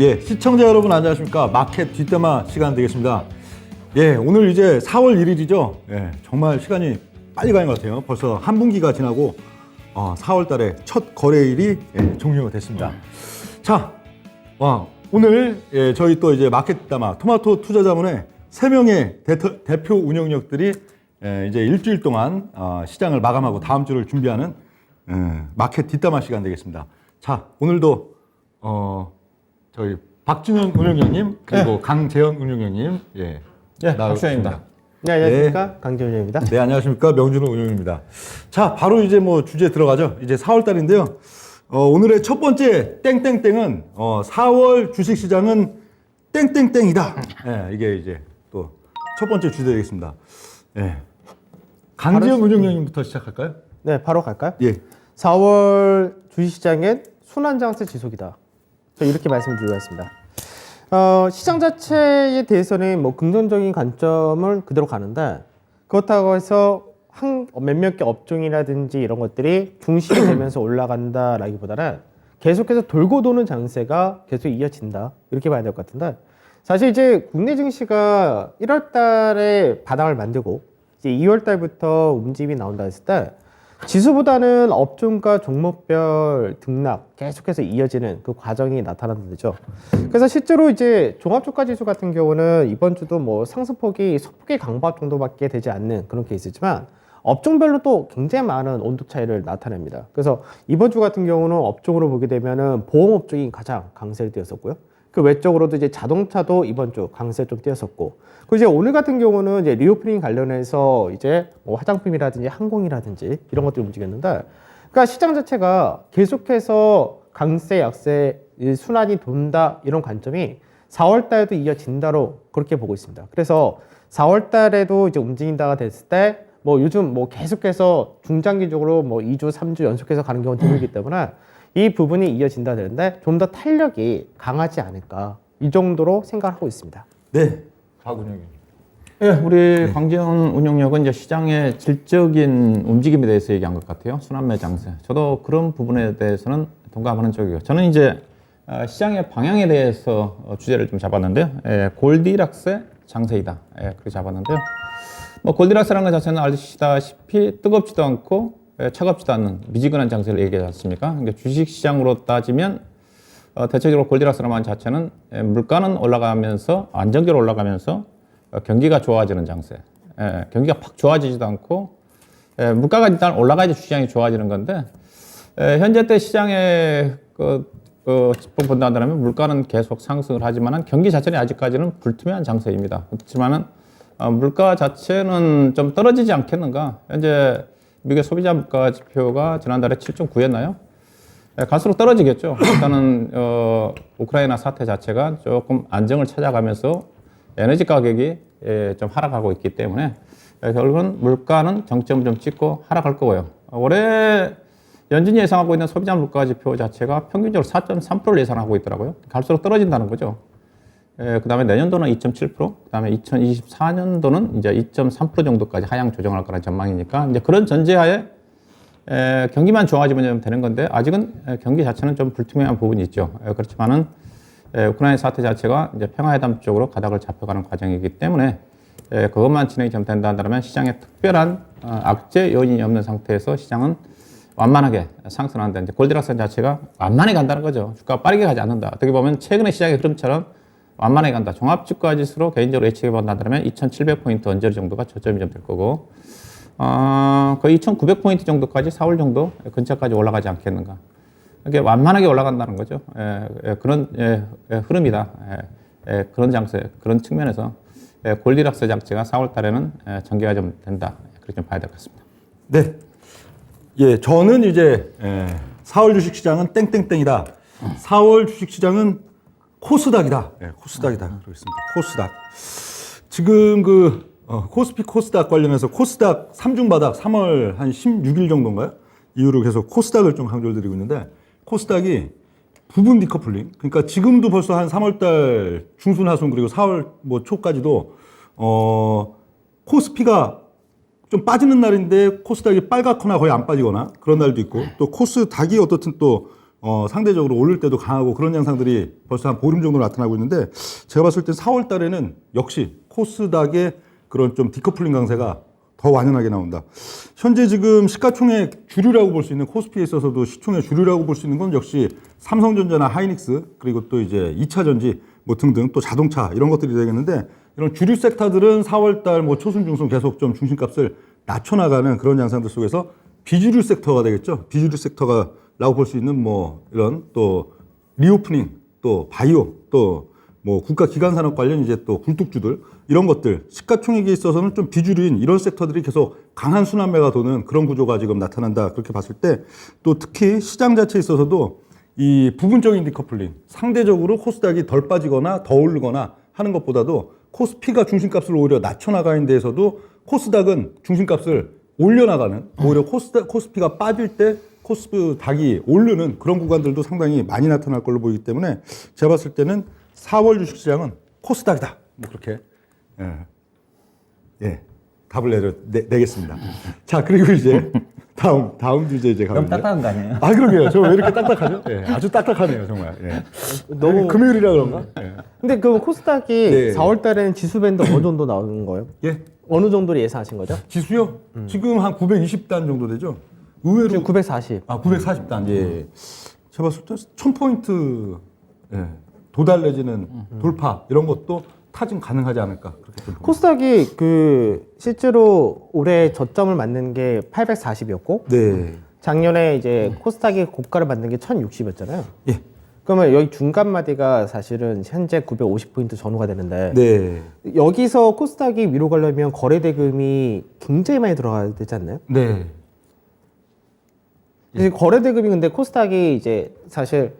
예, 시청자 여러분 안녕하십니까? 마켓 뒷담화 시간 되겠습니다. 예, 오늘 이제 4월 1일이죠. 예, 정말 시간이 빨리 가는 것 같아요. 벌써 한 분기가 지나고 4월 달에 첫 거래일이 종료가 됐습니다. 자, 오늘 저희 또 이제 마켓 뒷담화 토마토 투자자문의 3명의 대표 운영력들이 이제 일주일 동안 시장을 마감하고 다음 주를 준비하는 마켓 뒷담화 시간 되겠습니다. 자, 오늘도 저희 박준현 운영위원님 그리고 강재현 운영위원님 박준현입니다. 네, 안녕하십니까? 강재현입니다. 네, 안녕하십니까? 명준호 운영위원입니다. 자, 바로 이제 뭐 주제 들어가죠. 이제 4월 달인데요. 오늘의 첫 번째 땡땡땡은 4월 주식시장은 땡땡땡이다. 이게 이제 또 첫 번째 주제 되겠습니다. 강재현 운영위원님부터 시작할까요? 네, 바로 갈까요? 예. 4월 주식시장엔 순환장세 지속이다. 저 이렇게 말씀드리겠습니다. 시장 자체에 대해서는 뭐 긍정적인 관점을 그대로 가는데 그렇다고 해서 몇몇 개 업종이라든지 이런 것들이 중심이 되면서 올라간다라기보다는 계속해서 돌고 도는 장세가 계속 이어진다 이렇게 봐야 될 것 같은데 사실 이제 국내 증시가 1월 달에 바닥을 만들고 이제 2월 달부터 움직임이 나온다 했을 때 지수보다는 업종과 종목별 등락 계속해서 이어지는 그 과정이 나타난다죠. 그래서 실제로 이제 종합주가지수 같은 경우는 이번 주도 뭐 상승폭이 소폭의 강보합 정도밖에 되지 않는 그런 케이스지만 업종별로 또 굉장히 많은 온도 차이를 나타냅니다. 그래서 이번 주 같은 경우는 업종으로 보게 되면은 보험 업종이 가장 강세를 띄었었고요. 그 외적으로도 이제 자동차도 이번 주 강세 좀 띄었었고, 그 이제 오늘 같은 경우는 이제 리오프닝 관련해서 이제 뭐 화장품이라든지 항공이라든지 이런 것들이 움직였는데, 그러니까 시장 자체가 계속해서 강세, 약세 순환이 돈다 이런 관점이 4월 달에도 이어진다로 그렇게 보고 있습니다. 그래서 4월 달에도 이제 움직인다가 됐을 때, 뭐 요즘 뭐 계속해서 중장기적으로 뭐 2주, 3주 연속해서 가는 경우가 드물기 때문에 이 부분이 이어진다 되는데 좀 더 탄력이 강하지 않을까 이 정도로 생각하고 있습니다. 네, 박 운영위원님. 네, 우리 강재현 운영력은 이제 시장의 질적인 움직임에 대해서 얘기한 것 같아요. 순환매 장세. 저도 그런 부분에 대해서는 동감하는 쪽이고, 저는 이제 시장의 방향에 대해서 주제를 좀 잡았는데요. 골디락스의 장세이다. 그렇게 잡았는데요. 뭐 골디락스라는 것 자체는 아시다시피 뜨겁지도 않고 차갑지도 않는 미지근한 장세를 얘기하지 않습니까? 그러니까 주식시장으로 따지면 대체적으로 골디락스라는 말 자체는 물가는 올라가면서 안정적으로 올라가면서 경기가 좋아지는 장세. 경기가 팍 좋아지지도 않고 물가가 일단 올라가야지 시장이 좋아지는 건데 현재 때 시장의 집분 본다면 물가는 계속 상승을 하지만은 경기 자체는 아직까지는 불투명한 장세입니다. 그렇지만은 물가 자체는 좀 떨어지지 않겠는가? 현재 미국의 소비자 물가 지표가 지난달에 7.9였나요? 갈수록 떨어지겠죠. 일단은 우크라이나 사태 자체가 조금 안정을 찾아가면서 에너지 가격이 좀 하락하고 있기 때문에 결국은 물가는 정점을 좀 찍고 하락할 거고요. 올해 연준이 예상하고 있는 소비자 물가 지표 자체가 평균적으로 4.3%를 예상하고 있더라고요. 갈수록 떨어진다는 거죠. 그 다음에 내년도는 2.7%, 그 다음에 2024년도는 이제 2.3% 정도까지 하향 조정할 거라는 전망이니까 이제 그런 전제하에 경기만 좋아지면 되는 건데 아직은 경기 자체는 좀 불투명한 부분이 있죠. 그렇지만은 우크라이나 사태 자체가 이제 평화회담 쪽으로 가닥을 잡혀가는 과정이기 때문에 그것만 진행이 좀 된다면 시장에 특별한 악재 요인이 없는 상태에서 시장은 완만하게 상승하는데 이제 골디락스 자체가 완만하게 간다는 거죠. 주가가 빠르게 가지 않는다. 어떻게 보면 최근의 시장의 흐름처럼 완만하게 간다. 종합주가지수로 개인적으로 예측해 본다면 2,700포인트 언저리 정도가 저점이 좀 될 거고, 거의 2,900포인트 정도까지 4월 정도 근처까지 올라가지 않겠는가. 이게 완만하게 올라간다는 거죠. 그런 흐름이다. 그런 장세, 그런 측면에서 골디락스 장세가 4월 달에는 전개가 좀 된다. 그렇게 좀 봐야 될 것 같습니다. 네. 예, 저는 이제 4월 주식시장은 땡땡땡이다. 4월 주식시장은 코스닥이다. 코스닥이다. 그렇습니다. 코스닥. 지금 코스피 코스닥 관련해서 코스닥 3중 바닥 3월 한 16일 정도인가요? 이후로 계속 코스닥을 좀 강조를 드리고 있는데 코스닥이 부분 디커플링. 그러니까 지금도 벌써 한 3월 달 중순 하순 그리고 4월 뭐 초까지도 코스피가 좀 빠지는 날인데 코스닥이 빨갛거나 거의 안 빠지거나 그런 날도 있고 또 코스닥이 어떻든 또 상대적으로 오를 때도 강하고 그런 양상들이 벌써 한 보름 정도 나타나고 있는데 제가 봤을 때 4월 달에는 역시 코스닥의 그런 좀 디커플링 강세가 더 완연하게 나온다. 현재 지금 시가총액 주류라고 볼 수 있는 코스피에 있어서도 시총의 주류라고 볼 수 있는 건 역시 삼성전자나 하이닉스 그리고 또 이제 2차 전지 뭐 등등 또 자동차 이런 것들이 되겠는데 이런 주류 섹터들은 4월 달뭐 초순 중순 계속 좀 중심값을 낮춰나가는 그런 양상들 속에서 비주류 섹터가 되겠죠. 비주류 섹터가라고 볼 수 있는 뭐 이런 또 리오프닝 또 바이오 또 뭐 국가 기관 산업 관련 이제 또 굴뚝주들 이런 것들 시가총액에 있어서는 좀 비주류인 이런 섹터들이 계속 강한 순환매가 도는 그런 구조가 지금 나타난다 그렇게 봤을 때 또 특히 시장 자체에 있어서도 이 부분적인 디커플링 상대적으로 코스닥이 덜 빠지거나 더 오르거나 하는 것보다도 코스피가 중심값을 오히려 낮춰나가는 데에서도 코스닥은 중심값을 올려나가는 오히려 코스피가 빠질 때 코스닥이 오르는 그런 구간들도 상당히 많이 나타날 걸로 보이기 때문에 제가 봤을 때는 4월 주식시장은 코스닥이다. 뭐 그렇게 답을 내겠습니다. 자 그리고 이제 다음 주제 이제 그럼 가면요. 딱딱한 거 아니에요? 아 그러게요. 저 왜 이렇게 딱딱하죠? 예, 아주 딱딱하네요 정말. 예. 너무 금요일이라 그런가? 예. 근데 그 코스닥이 네. 4월 달에는 지수 밴드 어느 정도 나오는 거예요? 예. 어느 정도로 예상하신 거죠? 지수요? 지금 한 920단 정도 되죠? 의외로 지금 940. 940단. 예. 제가 봤을 때 1000포인트 도달 내지는 돌파 이런 것도 타진 가능하지 않을까 그렇게 좀 봅니다. 코스닥이 그 실제로 올해 저점을 맞는 게 840이었고 네. 작년에 이제 코스닥이 고가를 맞는 게 1060이었잖아요. 예. 그러면 여기 중간 마디가 사실은 현재 950포인트 전후가 되는데 네. 여기서 코스닥이 위로 가려면 거래 대금이 굉장히 많이 들어가야 되지 않나요? 네. 이제 거래 대금이 근데 코스닥이 이제 사실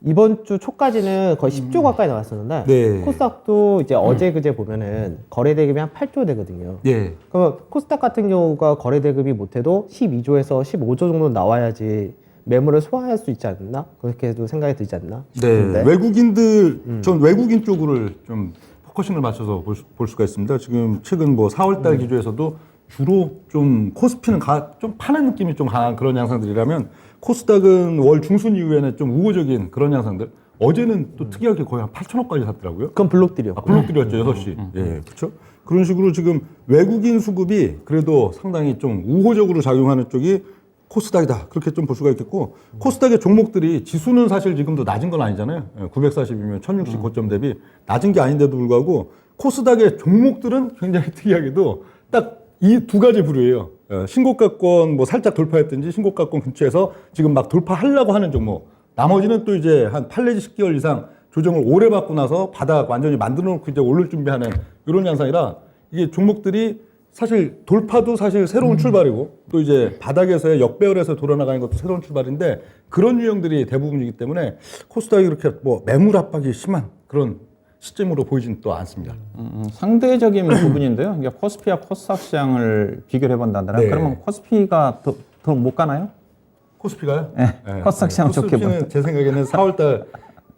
이번 주 초까지는 거의 10조 가까이 나왔었는데 네. 코스닥도 이제 어제 그제 보면은 거래 대금이 한 8조 되거든요. 예. 그러면 코스닥 같은 경우가 거래 대금이 못해도 12조에서 15조 정도 나와야지 매물을 소화할 수 있지 않나? 그렇게도 생각이 들지 않나? 네. 싶은데. 외국인들 전 외국인 쪽으로 좀 포커싱을 맞춰서 볼 수가 있습니다. 지금 최근 뭐 4월 달 기조에서도 주로 좀 코스피는 좀 파는 느낌이 좀 강한 그런 양상들이라면 코스닥은 월 중순 이후에는 좀 우호적인 그런 양상들. 어제는 또 특이하게 거의 한 8천억까지 샀더라고요. 그건 블록들이었고. 블록들이었죠, 6시. 예, 그렇죠. 그런 식으로 지금 외국인 수급이 그래도 상당히 좀 우호적으로 작용하는 쪽이 코스닥이다. 그렇게 좀 볼 수가 있겠고, 코스닥의 종목들이 지수는 사실 지금도 낮은 건 아니잖아요. 940이면 1060 고점 대비 낮은 게 아닌데도 불구하고 코스닥의 종목들은 굉장히 특이하게도 딱 이 두 가지 부류예요. 신고가권 뭐 살짝 돌파했든지 신고가권 근처에서 지금 막 돌파하려고 하는 종목. 나머지는 또 이제 한 8 내지 10개월 이상 조정을 오래 받고 나서 바닥 완전히 만들어 놓고 이제 오를 준비하는 이런 양상이라 이게 종목들이 사실 돌파도 사실 새로운 출발이고 또 이제 바닥에서의 역배열에서 돌아나가는 것도 새로운 출발인데 그런 유형들이 대부분이기 때문에 코스닥이 그렇게 뭐 매물 압박이 심한 그런 시점으로 보이진 또 않습니다. 상대적인 부분인데요. 이게 코스피와 코스닥 시장을 비교를 해본다면 네. 그러면 코스피가 더 못 가나요? 코스피가요? 네. 코스닥 시장 좋게 코스피는 제 생각에는 4월달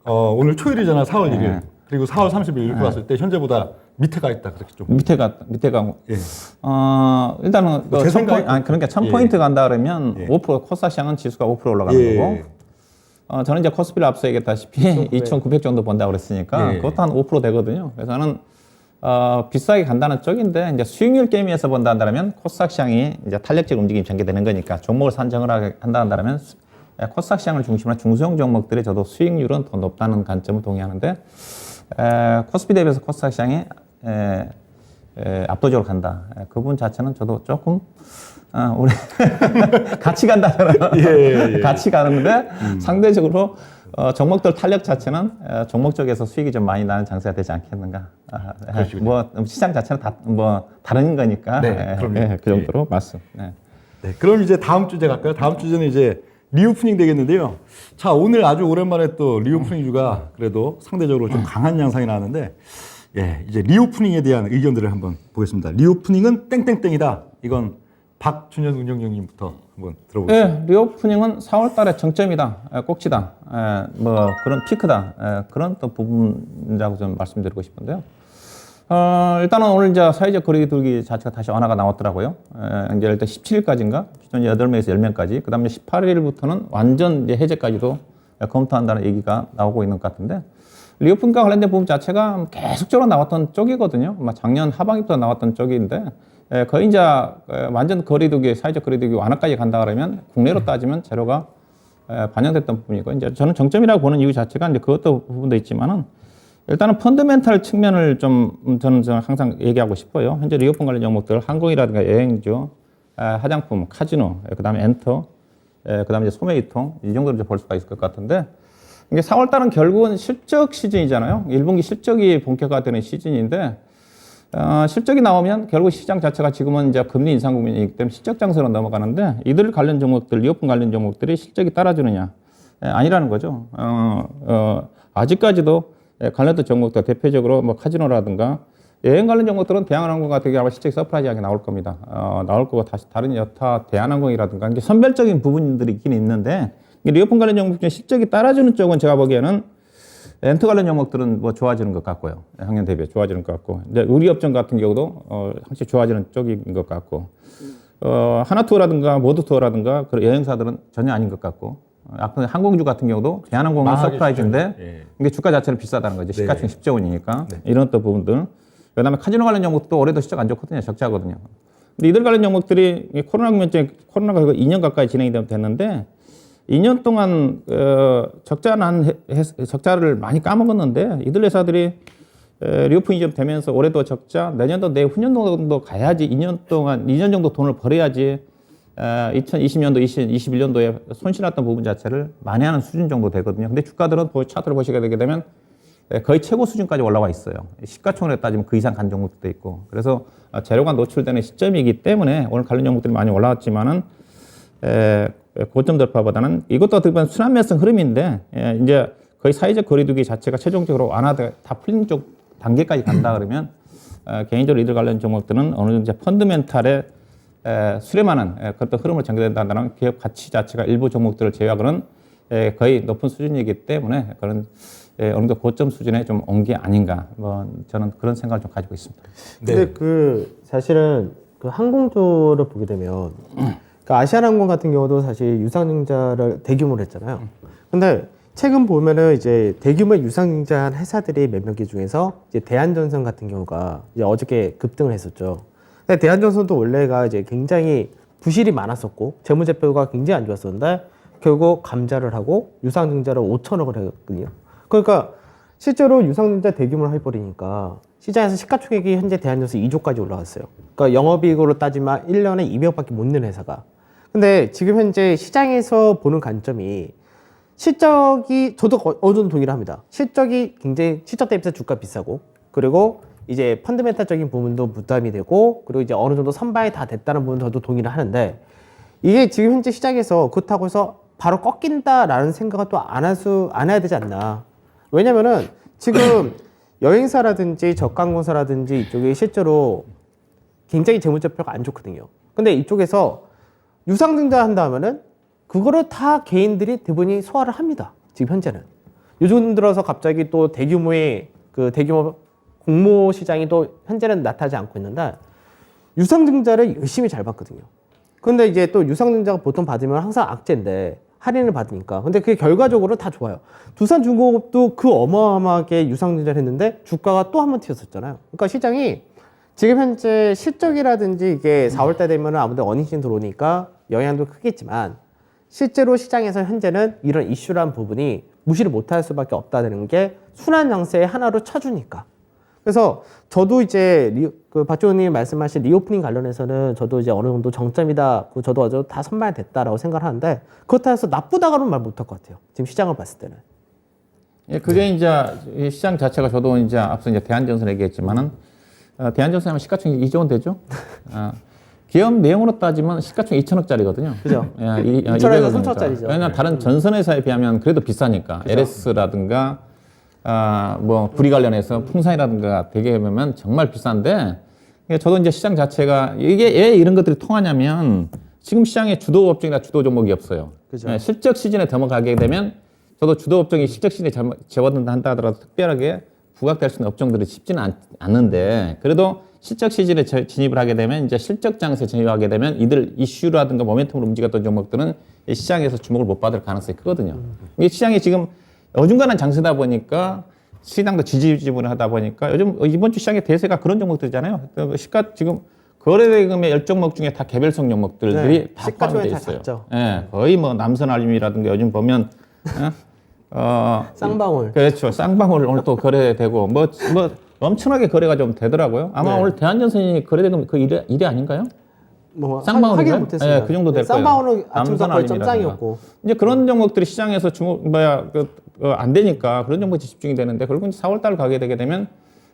오늘 초일이잖아 4월 1일 네. 그리고 4월 30일 이렇게 봤을 때 현재보다 밑에 가 있다 그렇게 좀 밑에가 예. 일단은 제 생각에- 그러니까 1000포인트 간다 그러면 예. 5% 코스닥 시장은 지수가 5% 올라가는 예. 거고 저는 이제 코스피를 앞서 얘기했다시피 2,900 정도 본다고 그랬으니까 예. 그것도 한 5% 되거든요. 그래서 저는 비싸게 간다는 쪽인데 이제 수익률 게임에서 본다 한다면 코스닥 시장이 이제 탄력적 움직임이 전개되는 거니까 종목을 산정을 한다 한다면 코스닥 시장을 중심으로 중소형 종목들이 저도 수익률은 더 높다는 관점을 동의하는데 코스피 대비해서 코스닥 시장이 압도적으로 간다. 그 부분 자체는 저도 조금 우리 같이 간다면 예. 같이 가는데 상대적으로 종목들 탄력 자체는 종목 쪽에서 수익이 좀 많이 나는 장세가 되지 않겠는가. 뭐 시장 자체는 뭐 다른 거니까. 네, 그럼요. 그 정도로 말씀. 네. 네, 그럼 이제 다음 주제 갈까요? 다음 주제는 이제 리오프닝 되겠는데요. 자, 오늘 아주 오랜만에 또 리오프닝 주가 그래도 상대적으로 좀 강한 양상이 나왔는데, 예, 이제 리오프닝에 대한 의견들을 한번 보겠습니다. 리오프닝은 땡땡땡이다. 이건 박준현 운영위원님부터 한번 들어보겠습니다. 네, 리오프닝은 4월 달에 정점이다, 꼭지다, 뭐 그런 피크다, 그런 또 부분이라고 좀 말씀드리고 싶은데요. 일단은 오늘 이제 사회적 거리두기 자체가 다시 완화가 나왔더라고요. 이제 일단 17일까지인가? 기존 8명에서 10명까지. 그 다음에 18일부터는 완전 이제 해제까지도 검토한다는 얘기가 나오고 있는 것 같은데 리오프닝과 관련된 부분 자체가 계속적으로 나왔던 쪽이거든요. 작년 하반기부터 나왔던 쪽인데 거의 이제 완전 거리두기, 사회적 거리두기 완화까지 간다 그러면 국내로 따지면 재료가 반영됐던 부분이고 이제 저는 정점이라고 보는 이유 자체가 이제 그것도 부분도 있지만은 일단은 펀더멘탈 측면을 좀 저는 항상 얘기하고 싶어요. 현재 리오프닝 관련 종목들 항공이라든가 여행주, 화장품, 카지노, 그다음에 엔터, 그다음에 이제 소매유통 이 정도로 이제 볼 수가 있을 것 같은데. 이게 4월 달은 결국은 실적 시즌이잖아요. 1분기 실적이 본격화되는 시즌인데 실적이 나오면 결국 시장 자체가 지금은 이제 금리 인상 국면이기 때문에 실적 장세로 넘어가는데 이들 관련 종목들, 리오프닝 관련 종목들이 실적이 따라주느냐? 아니라는 거죠. 아직까지도 관련된 종목들 대표적으로 뭐 카지노라든가 여행 관련 종목들은 대한항공 같은 경우 아마 실적이 서프라이즈하게 나올 겁니다. 나올 거고 다시 다른 여타 대한항공이라든가 이게 선별적인 부분들이 있긴 있는데 리오프닝 관련 종목 중에 실적이 따라주는 쪽은 제가 보기에는 엔터 관련 종목들은 뭐 좋아지는 것 같고요. 작년 대비 좋아지는 것 같고. 이제 의료업종 같은 경우도 확실히 좋아지는 쪽인 것 같고. 하나투어라든가 모두투어라든가 그런 여행사들은 전혀 아닌 것 같고. 앞으로 항공주 같은 경우도 대한항공은 서프라이즈인데 예. 이게 주가 자체는 비싸다는 거죠. 시가총 네. 10조 원이니까. 네. 이런 또 부분들. 그다음에 카지노 관련 종목도 올해도 실적 안 좋거든요. 적자거든요. 근데 이들 관련 종목들이 코로나 국면증 코로나가 2년 가까이 진행이 됐는데 2년 동안 적자를 많이 까먹었는데 이들 회사들이 리오프닝이 좀 되면서 올해도 적자, 내년도 내후년도 정도 가야지 2년 정도 돈을 벌어야지 2020년도, 2021년도에 손실났던 부분 자체를 만회하는 수준 정도 되거든요. 근데 주가들은 차트를 보시게 되게 되면 거의 최고 수준까지 올라와 있어요. 시가총액에 따지면 그 이상 간 종목도 있고. 그래서 재료가 노출되는 시점이기 때문에 오늘 관련 종목들이 많이 올라왔지만은 고점 돌파보다는 이것도 어떻게 보면 순환매성 흐름인데 이제 거의 사회적 거리두기 자체가 최종적으로 완화돼 다 풀린 쪽 단계까지 간다 그러면 개인적으로 이들 관련 종목들은 어느 정도 이제 펀드멘탈에 수렴하는 그런 흐름을 전개된다는 기업 가치 자체가 일부 종목들을 제외하고는 거의 높은 수준이기 때문에 그런 어느 정도 고점 수준에 좀 온 게 아닌가 뭐 저는 그런 생각을 좀 가지고 있습니다. 근데 그 사실은 그 항공주를 보게 되면 그 아시아나항공 같은 경우도 사실 유상증자를 대규모로 했잖아요. 근데 최근 보면은 이제 대규모 유상증자한 회사들이 몇몇 개 중에서 이제 대한전선 같은 경우가 이제 어저께 급등을 했었죠. 근데 대한전선도 원래가 이제 굉장히 부실이 많았었고 재무제표가 굉장히 안 좋았었는데 결국 감자를 하고 유상증자를 5천억을 했거든요. 그러니까 실제로 유상증자 대규모로 해버리니까 시장에서 시가총액이 현재 대한전선 2조까지 올라갔어요. 그러니까 영업이익으로 따지면 1년에 200억밖에 못 내는 회사가. 근데 지금 현재 시장에서 보는 관점이 실적이 저도 어느 정도 동의를 합니다. 실적이 굉장히 실적 대비해서 주가 비싸고 그리고 이제 펀드멘탈적인 부분도 부담이 되고 그리고 이제 어느 정도 선방이 다 됐다는 부분 저도 동의를 하는데 이게 지금 현재 시장에서 그렇다고 해서 바로 꺾인다라는 생각을 또 안 해야 되지 않나. 왜냐면은 지금 여행사라든지 저가항공사라든지 이쪽에 실제로 굉장히 재무제표가 안 좋거든요. 근데 이쪽에서 유상증자 한다 하면은 그거를 다 개인들이 대부분이 소화를 합니다. 지금 현재는. 요즘 들어서 갑자기 또 대규모의 그 대규모 공모 시장이 또 현재는 나타나지 않고 있는데 유상증자를 열심히 잘 받거든요. 근데 이제 또 유상증자가 보통 받으면 항상 악재인데 할인을 받으니까. 근데 그게 결과적으로 다 좋아요. 두산중공업도 그 어마어마하게 유상증자를 했는데 주가가 또 한 번 튀었었잖아요. 그러니까 시장이 지금 현재 실적이라든지 이게 4월달 되면 아무래도 어닝신 들어오니까 영향도 크겠지만 실제로 시장에서 현재는 이런 이슈란 부분이 무시를 못할 수밖에 없다는 게 순환 장세의 하나로 쳐주니까. 그래서 저도 이제 그 박지원님이 말씀하신 리오프닝 관련해서는 저도 이제 어느 정도 정점이다. 저도 어제 다 선반이 됐다라고 생각을 하는데 그렇다 해서 나쁘다고는 말 못할 것 같아요. 지금 시장을 봤을 때는. 예, 그게 이제 이 시장 자체가 저도 이제 앞서 이제 대한전선 얘기했지만은 대한전선 하면 시가총액 2조 원 되죠. 기업 내용으로 따지면 시가총 2천억짜리거든요. 그죠? 2천억에서 3천억짜리죠. 왜냐면 다른 전선 회사에 비하면 그래도 비싸니까. 그죠? LS라든가 뭐 구리 관련해서 풍산이라든가 되게 보면 정말 비싼데 저도 이제 시장 자체가 이게 왜 이런 것들이 통하냐면 지금 시장에 주도 업종이나 주도 종목이 없어요. 그죠? 실적 시즌에 넘어가게 되면 저도 주도 업종이 실적 시즌에 재원한다 하더라도 특별하게 부각될 수 있는 업종들이 쉽지는 않는데 그래도 실적 시즌에 진입을 하게 되면 이제 실적 장세에 진입하게 되면 이들 이슈라든가 모멘텀으로 움직였던 종목들은 시장에서 주목을 못 받을 가능성이 크거든요. 이게 시장이 지금 어중간한 장세다 보니까 시장도 지지부진하다 보니까 요즘 이번 주 시장의 대세가 그런 종목들이잖아요. 시가 지금 거래대금의 10종목 중에 다 개별성 종목들이 네, 다 시가총액 포함되어 다 있어요. 작죠. 예, 거의 뭐 남선알림이라든가 요즘 보면 쌍방울. 그렇죠. 쌍방울 오늘 또 거래되고 뭐 엄청나게 거래가 좀 되더라고요. 아마 네. 오늘 대한전선이 거래대금 그 1위 아닌가요? 뭐 쌍방울인가요? 확인 못했어요. 네, 그 정도 될 거예요. 쌍방울은 아침부터 거의 남선알림이라든가. 점장이었고. 이제 그런 종목들이 시장에서 안 되니까 그런 종목에 집중이 되는데 결국 이제 4월달 가게 되게 되면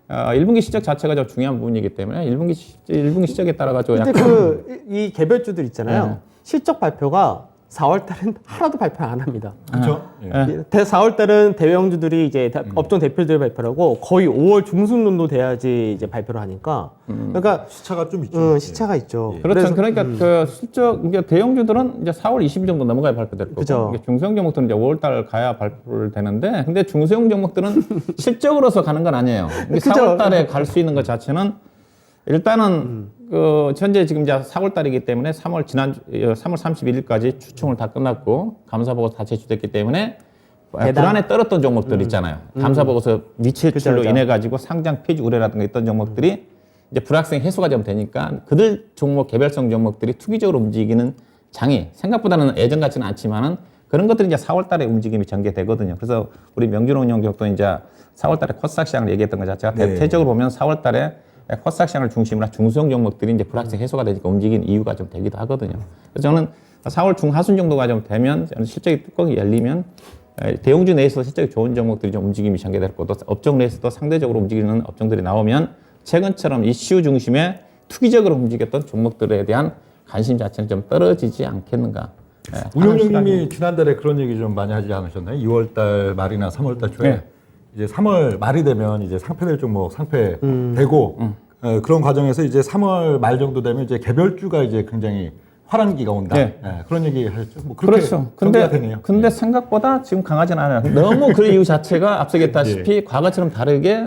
1분기 실적 자체가 좀 중요한 부분이기 때문에 1분기 실적에 따라 가지고 근데 약간 이 개별주들 있잖아요. 네. 실적 발표가 4월 달은 하나도 발표 안 합니다. 그렇죠. 예. 4월 달은 대형주들이 이제 업종 대표들 발표를 하고 거의 5월 중순 정도 돼야지 이제 발표를 하니까. 그러니까 시차가 좀 있죠. 시차가 있죠. 그렇죠. 그러니까 그 실적 이제 대형주들은 이제 4월 20일 정도 넘어가야 발표될 거고 그죠. 이게 중소형 종목들은 이제 5월달 가야 발표를 되는데 근데 중소형 종목들은 실적으로서 가는 건 아니에요. 이게 그죠. 4월달에 갈 수 있는 것 자체는 일단은 그 현재 지금 이제 4월달이기 때문에 3월 31일까지 추총을 다 끝났고 감사보고서 다 제출됐기 때문에 불안에 떨었던 종목들 있잖아요. 감사보고서 미채출로 그죠. 인해 가지고 상장 폐지 우려라든가 있던 종목들이 이제 불확성 해소가 좀 되니까 그들 종목 개별성 종목들이 투기적으로 움직이는 장이 생각보다는 예전 같지는 않지만은 그런 것들이 이제 4월달에 움직임이 전개되거든요. 그래서 우리 명준운용 격도 이제 4월달에 코스닥 시장을 얘기했던 것 자체가 네. 대체적으로 보면 4월달에 코스닥 시장을 중심으로 중소형 종목들이 이제 불확성 해소가 되니까 움직이는 이유가 좀 되기도 하거든요. 그래서 저는 4월 중하순 정도가 좀 되면 실적이 뚜껑이 열리면 대형주 내에서 실적이 좋은 종목들이 좀 움직임이 전개될 거고 또 업종 내에서도 상대적으로 움직이는 업종들이 나오면 최근처럼 이슈 중심의 투기적으로 움직였던 종목들에 대한 관심 자체는 좀 떨어지지 않겠는가. 운영님이 지난달에 그런 얘기 좀 많이 하지 않으셨나요? 2월달 말이나 3월달 초에 네. 이제 3월 말이 되면 이제 상패될 종목 상패되고 그런 과정에서 이제 3월 말 정도 되면 이제 개별주가 이제 굉장히 화랑기가 온다. 네. 예, 그런 얘기 하셨죠. 뭐 그렇게 그렇죠. 전개가 되네요. 근데 생각보다 지금 강하진 않아요. 너무 그 이유 자체가 앞서 얘기했다시피 과거처럼 다르게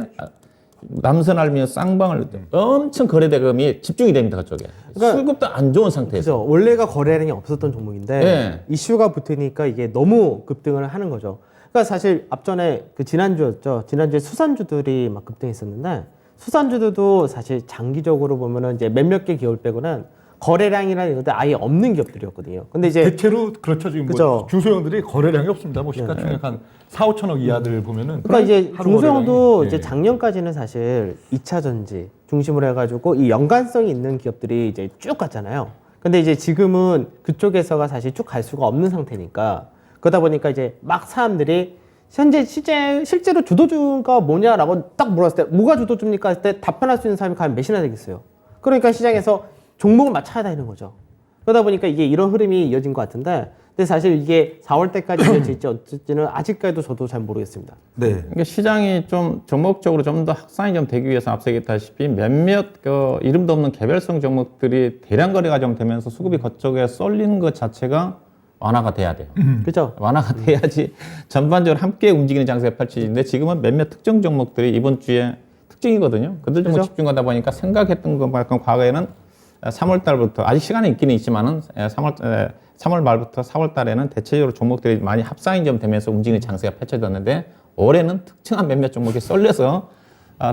남선알미와 쌍방울 엄청 거래대금이 집중이 됩니다. 그쪽에. 그러니까 수급도 안 좋은 상태에서. 그죠. 원래가 거래량이 없었던 종목인데 네. 이슈가 붙으니까 이게 너무 급등을 하는 거죠. 그러니까 사실 앞전에 그 지난주였죠. 지난주에 수산주들이 막 급등했었는데 수산주들도 사실 장기적으로 보면은 이제 몇몇 개 기업 빼고는 거래량이나 이런 데 아예 없는 기업들이었거든요. 근데 이제 대체로 그렇죠. 지금 그죠. 뭐 중소형들이 거래량이 없습니다. 뭐 시가총액 한 4, 5천억 이하들 보면은 그러니까 이제 하루 중소형도 거래량이, 이제 예. 작년까지는 사실 2차 전지 중심으로 해가지고 이 연관성이 있는 기업들이 이제 쭉 갔잖아요. 근데 이제 지금은 그쪽에서가 사실 쭉 갈 수가 없는 상태니까 그러다 보니까 이제 막 사람들이 현재 실제로 주도주가 뭐냐라고 딱 물었을 때 뭐가 주도주입니까 했을 때 답변할 수 있는 사람이 과연 몇이나 되겠어요. 그러니까 시장에서 종목을 막 찾아다니는 거죠. 그러다 보니까 이게 이런 흐름이 이어진 것 같은데 근데 사실 이게 4월 때까지 이어질지 어쩔지는 아직까지도 저도 잘 모르겠습니다. 네. 그러니까 시장이 좀 종목적으로 좀 더 확산이 좀 되기 위해서 앞서 얘기했다시피 몇몇 그 이름도 없는 개별성 종목들이 대량 거래가 좀 되면서 수급이 그쪽에 쏠리는 것 자체가 완화가 돼야 돼요. 그죠? 완화가 돼야지 전반적으로 함께 움직이는 장세가 펼쳐지는데 지금은 몇몇 특정 종목들이 이번 주에 특징이거든요. 그들 종목 그죠? 집중하다 보니까 생각했던 것만큼 과거에는 3월 달부터 아직 시간이 있기는 있지만은 3월 말부터 4월 달에는 대체적으로 종목들이 많이 합상이 좀 되면서 움직이는 장세가 펼쳐졌는데 올해는 특정한 몇몇 종목이 쏠려서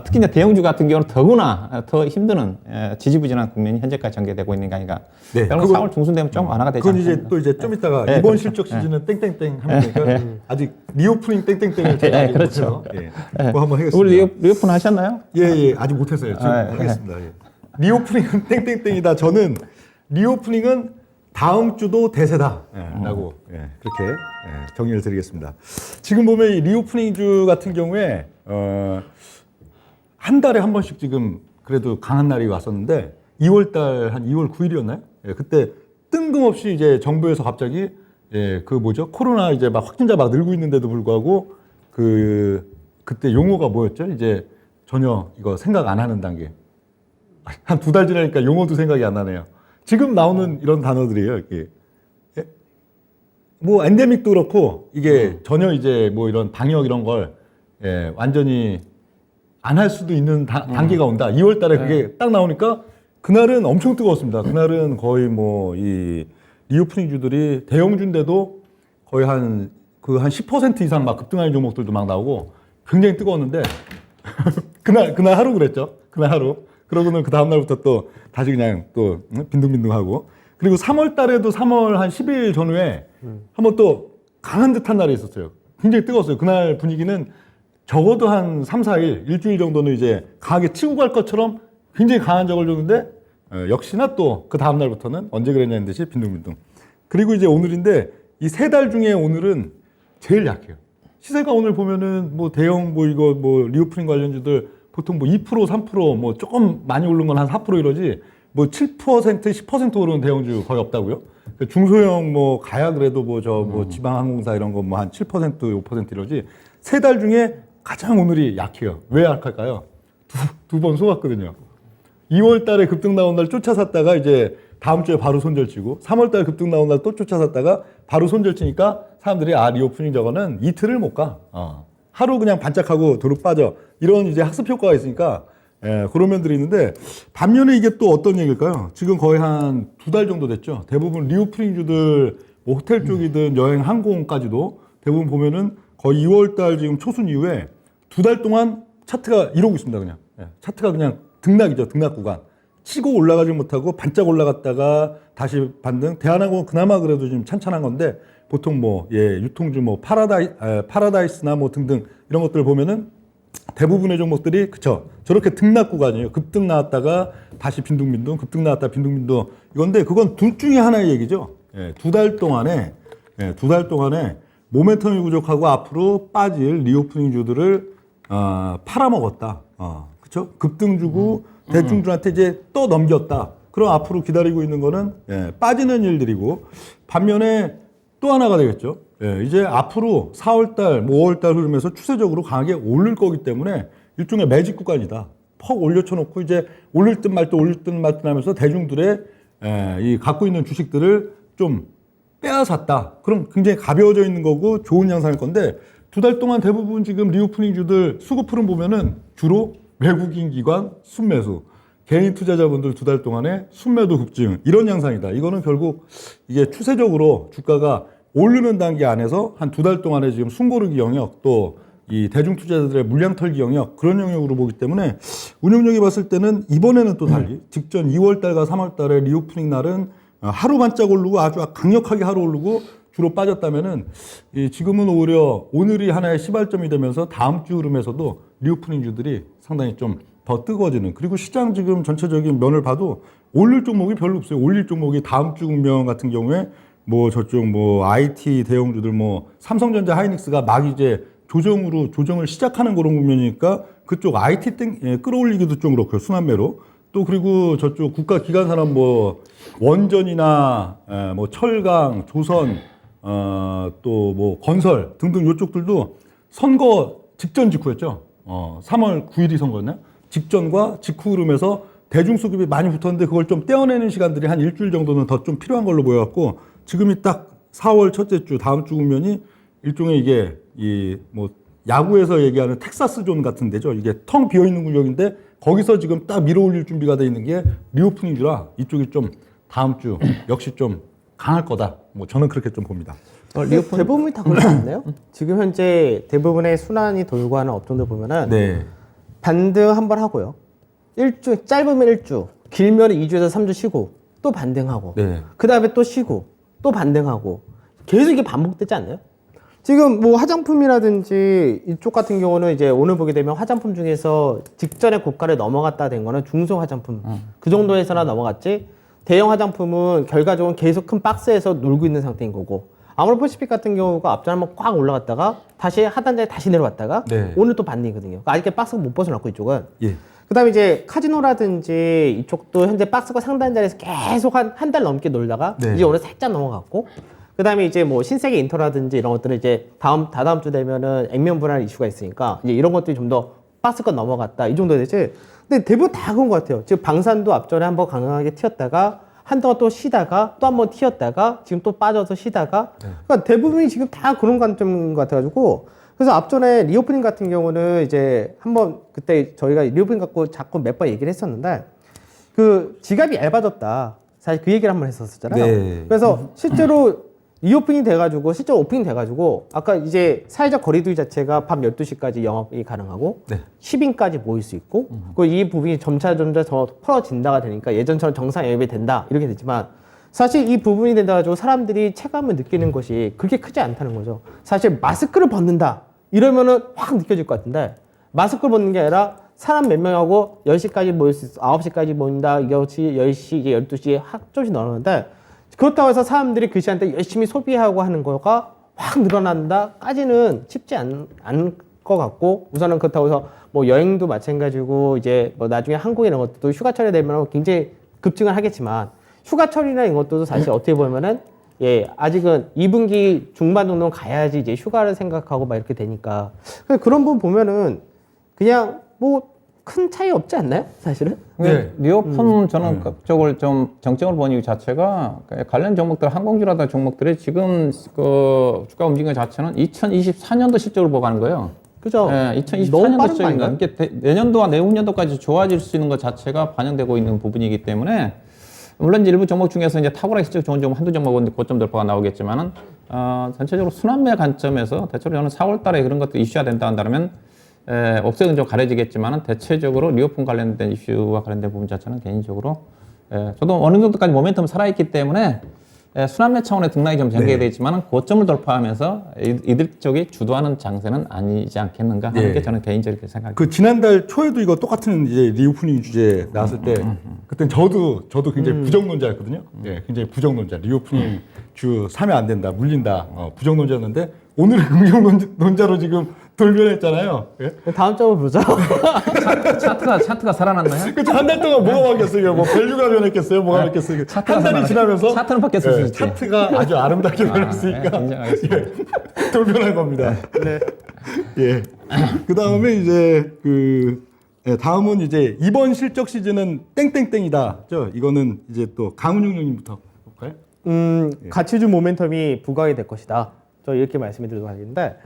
특히 이제 대형주 같은 경우는 더구나 더 힘드는 지지부진한 국면이 현재까지 전개되고 있는 게 아닌가. 네, 그럼 그건- 4월 중순 되면 좀 완화가 되지 그건 않습니까? 이제 또 이제 좀 이따가 네, 이번 그렇죠. 실적 시즌은 땡땡땡 하면 되니까 아직 리오프닝 땡땡땡을 제가 네, 아직 그렇죠. 못해서 그거 한번 하겠습니다. 우리 리오픈 하셨나요? 예, 아직 못했어요. 지금 아, 예. 하겠습니다. 예. 리오프닝은 땡땡땡이다. 저는 리오프닝은 다음 주도 대세다. 라고 그렇게 정의를 드리겠습니다. 지금 보면 이 리오프닝주 같은 경우에 한 달에 한 번씩 지금 그래도 강한 날이 왔었는데 2월달 한 2월 9일이었나요? 그때 뜬금없이 이제 정부에서 갑자기 그 뭐죠? 코로나 이제 막 확진자 막 늘고 있는데도 불구하고 그때 용어가 뭐였죠? 이제 전혀 이거 생각 안 하는 단계. 한 2달 지나니까 용어도 생각이 안 나네요. 지금 나오는 이런 단어들이에요. 이게. 뭐 엔데믹도 그렇고 이게 전혀 이제 뭐 이런 방역 이런 걸 완전히 안 할 수도 있는 단계가 온다. 2월 달에 그게 딱 나오니까 그날은 엄청 뜨거웠습니다. 그날은 거의 뭐 이 리오프닝 주들이 대형주인데도 거의 한 그 한 10% 이상 막 급등하는 종목들도 막 나오고 굉장히 뜨거웠는데 그날 하루 그랬죠. 그날 하루. 그러고는 그 다음 날부터 또 다시 그냥 또 빈둥빈둥하고 그리고 3월 달에도 3월 한 10일 전후에 한번 또 강한 듯한 날이 있었어요. 굉장히 뜨거웠어요. 그날 분위기는 적어도 한 3, 4일, 일주일 정도는 이제 강하게 치고 갈 것처럼 굉장히 강한 적을 줬는데 역시나 또 그 다음 날부터는 언제 그랬냐는 듯이 빈둥빈둥. 그리고 이제 오늘인데 이 3달 중에 오늘은 제일 약해요. 시세가 오늘 보면은 뭐 대형 뭐 이거 뭐 리오프닝 관련주들 보통 뭐 2%, 3% 뭐 조금 많이 오른 건 한 4% 이러지 뭐 7%, 10% 오르는 대형주 거의 없다고요. 중소형 뭐 가야 그래도 뭐 저 뭐 지방항공사 이런 거 뭐 한 7%, 5% 이러지 3달 중에 가장 오늘이 약해요. 왜 약할까요? 두 번 속았거든요. 2월 달에 급등 나온 날 쫓아 샀다가 이제 다음 주에 바로 손절치고 3월 달 급등 나온 날 또 쫓아 샀다가 바로 손절치니까 사람들이 리오프닝 저거는 이틀을 못 가. 하루 그냥 반짝하고 도로 빠져. 이런 이제 학습 효과가 있으니까 그런 면들이 있는데 반면에 이게 또 어떤 얘기일까요? 지금 거의 한 2달 정도 됐죠. 대부분 리오프닝주들 뭐 호텔 쪽이든 여행 항공까지도 대부분 보면은 거의 2월 달 지금 초순 이후에 2달 동안 차트가 이러고 있습니다. 그냥 차트가 그냥 등락이죠. 등락 구간. 치고 올라가지 못하고 반짝 올라갔다가 다시 반등. 대한항공은 그나마 그래도 좀 찬찬한 건데 보통 뭐 유통주 뭐 파라다이스나 뭐 등등 이런 것들 보면은 대부분의 종목들이 그쵸 저렇게 등락 구간이에요. 급등 나왔다가 다시 빈둥빈둥 급등 나왔다 빈둥빈둥 이건데 그건 둘 중에 하나의 얘기죠. 2달 동안에 2달 동안에 모멘텀이 부족하고 앞으로 빠질 리오프닝 주들을 팔아먹었다. 그쵸 급등 주고 대중들한테 이제 또 넘겼다. 그럼 앞으로 기다리고 있는 거는 빠지는 일들이고 반면에 또 하나가 되겠죠. 이제 앞으로 4월달, 뭐 5월달 흐름에서 추세적으로 강하게 오를 거기 때문에 일종의 매직 구간이다. 퍽 올려쳐놓고 이제 올릴 듯 말 듯 올릴 듯 말 듯 하면서 대중들의 이 갖고 있는 주식들을 좀 빼앗았다. 그럼 굉장히 가벼워져 있는 거고 좋은 양상일 건데 2달 동안 대부분 지금 리오프닝 주들 수급 흐름 보면은 주로 외국인 기관 순매수, 개인 투자자분들 2달 동안에 순매도 급증 이런 양상이다. 이거는 결국 이게 추세적으로 주가가 오르는 단계 안에서 한 2달 동안에 지금 숨고르기 영역 또 이 대중 투자자들의 물량 털기 영역 그런 영역으로 보기 때문에 운용력이 봤을 때는 이번에는 또 달리 직전 2월 달과 3월 달에 리오프닝 날은 하루 반짝 오르고 아주 강력하게 하루 오르고 주로 빠졌다면은 지금은 오히려 오늘이 하나의 시발점이 되면서 다음 주 흐름에서도 리오프닝 주들이 상당히 좀 더 뜨거워지는 그리고 시장 지금 전체적인 면을 봐도 올릴 종목이 별로 없어요. 올릴 종목이 다음 주 국면 같은 경우에 뭐 저쪽 뭐 IT 대형주들 뭐 삼성전자 하이닉스가 막 이제 조정을 시작하는 그런 국면이니까 그쪽 IT 끌어올리기도 좀 그렇고요. 순환매로. 또 그리고 저쪽 국가 기관 산업 뭐 원전이나 뭐 철강, 조선 또 뭐 건설 등등 요쪽들도 선거 직전 직후였죠. 3월 9일이 선거였나요? 직전과 직후 흐름에서 대중 수급이 많이 붙었는데 그걸 좀 떼어내는 시간들이 한 일주일 정도는 더 좀 필요한 걸로 보여갖고 지금이 딱 4월 첫째 주 다음 주 국면이 일종의 이게 이 뭐 야구에서 얘기하는 텍사스 존 같은 데죠. 이게 텅 비어 있는 구역인데 거기서 지금 딱 밀어올릴 준비가 돼 있는 게 리오프닝주라 이쪽이 좀 다음 주 역시 좀 강할 거다. 뭐 저는 그렇게 좀 봅니다. 대부분이 다 그렇지 않나요? 지금 현재 대부분의 순환이 돌고 하는 업종들 보면은 반등 한 번 하고요. 짧으면 1주, 길면 2주에서 3주 쉬고 또 반등하고 그 다음에 또 쉬고 또 반등하고 계속 이게 반복되지 않나요? 지금 뭐 화장품이라든지 이쪽 같은 경우는 이제 오늘 보게 되면 화장품 중에서 직전에 고가를 넘어갔다 된 거는 중소 화장품 그 정도에서나 넘어갔지 대형 화장품은 결과적으로 계속 큰 박스에서 놀고 있는 상태인 거고 아모레퍼시픽 같은 경우가 앞전 한번 꽉 올라갔다가 다시 하단자에 다시 내려왔다가 오늘 또 반등이거든요. 아직 박스가 못 벗어났고 이쪽은 그 다음에 이제 카지노라든지 이쪽도 현재 박스가 상단 자리에서 계속 한 달 넘게 놀다가 이제 오늘 살짝 넘어갔고 그 다음에 이제 뭐 신세계 인터라든지 이런 것들은 이제 다다음 주 되면은 액면 불안 이슈가 있으니까 이제 이런 것들이 좀 더 박스가 넘어갔다 이 정도 되지. 근데 대부분 다 그런 것 같아요. 지금 방산도 앞전에 한번 강하게 튀었다가 한동안 또 쉬다가 또 한번 튀었다가 지금 또 빠져서 쉬다가 그러니까 대부분이 지금 다 그런 관점인 것 같아가지고 그래서 앞전에 리오프닝 같은 경우는 이제 한번 그때 저희가 리오프닝 갖고 자꾸 몇 번 얘기를 했었는데 그 지갑이 얇아졌다. 사실 그 얘기를 한번 했었잖아요. 그래서 실제로 리오프닝 돼가지고 실제로 오프닝 돼가지고 아까 이제 사회적 거리두기 자체가 밤 12시까지 영업이 가능하고 네. 10인까지 모일 수 있고 그리고 이 부분이 점차 더 풀어진다가 되니까 예전처럼 정상 영업이 된다 이렇게 되지만 사실 이 부분이 된다가지고 사람들이 체감을 느끼는 것이 그렇게 크지 않다는 거죠. 사실 마스크를 벗는다 이러면은 확 느껴질 것 같은데 마스크를 벗는 게 아니라 사람 몇 명하고 10시까지 모일 수 있어 9시까지 모인다 10시, 10시, 12시에 조금씩 늘어나는데 그렇다고 해서 사람들이 그 시간대 열심히 소비하고 하는 거가 확 늘어난다까지는 쉽지 않을 것 같고 우선은 그렇다고 해서 뭐 여행도 마찬가지고 이제 뭐 나중에 한국에 이런 것도 휴가철이 되면 굉장히 급증을 하겠지만 휴가철이나 이런 것도 사실 어떻게 보면은 예 아직은 2분기 중반 정도는 가야지 이제 휴가를 생각하고 막 이렇게 되니까 그런 부분 보면은 그냥 뭐 큰 차이 없지 않나요 사실은? 네. 리오폰 저는 그쪽을 좀 정책을 본 이유 자체가 관련 종목들 항공주라든 종목들이 지금 그 주가 움직임 자체는 2024년도 실적을 보고 하는 거예요. 그죠? 네, 너무 2024년도 빠른 거 실적인가? 아닌가요? 이게 내년도와 내후년도까지 좋아질 수 있는 것 자체가 반영되고 있는 부분이기 때문에 물론 이제 일부 종목 중에서 이제 탁월하게 실적 좋은 종목 한두 종목은 고점 돌파가 나오겠지만은 전체적으로 순환매 관점에서 대체로 저는 4월달에 그런 것도 이슈가 된다 한다면 업색은 좀 가려지겠지만은 대체적으로 리오폰 관련된 이슈와 관련된 부분 자체는 개인적으로 저도 어느 정도까지 모멘텀 살아있기 때문에 순환매 차원의 등락이 좀 전개되어 있지만은 고점을 돌파하면서 이들 쪽이 주도하는 장세는 아니지 않겠는가 하는 게 저는 개인적으로 생각합니다. 그 지난달 초에도 이거 똑같은 이제 리오프닝 주제 나왔을 때 그땐 저도 굉장히 부정론자였거든요. 예, 굉장히 부정론자. 리오프닝 주 사면 안 된다, 물린다, 부정론자였는데 오늘은 긍정론자로 지금 돌변했잖아요. 예? 다음 점을 보자. 차트가 살아났나요? 그쵸, 한 달 동안 뭐가 바뀌었어요? 뭐 밸류가 변했겠어요? 뭐가 바뀌었어요? 한 달이 지나면서 차트는 바뀌었을 수 있지. 차트가 아주 아름답게 변했으니까 인정하겠습니다. 돌변한 겁니다. 네. 예. 그 다음에 이제 다음은 이제 이번 실적 시즌은 땡땡땡이다. 이거는 이제 또 강은용님부터 볼까요? 가치주 모멘텀이 부각이 될 것이다. 저 이렇게 말씀을 드리도록 하겠는데,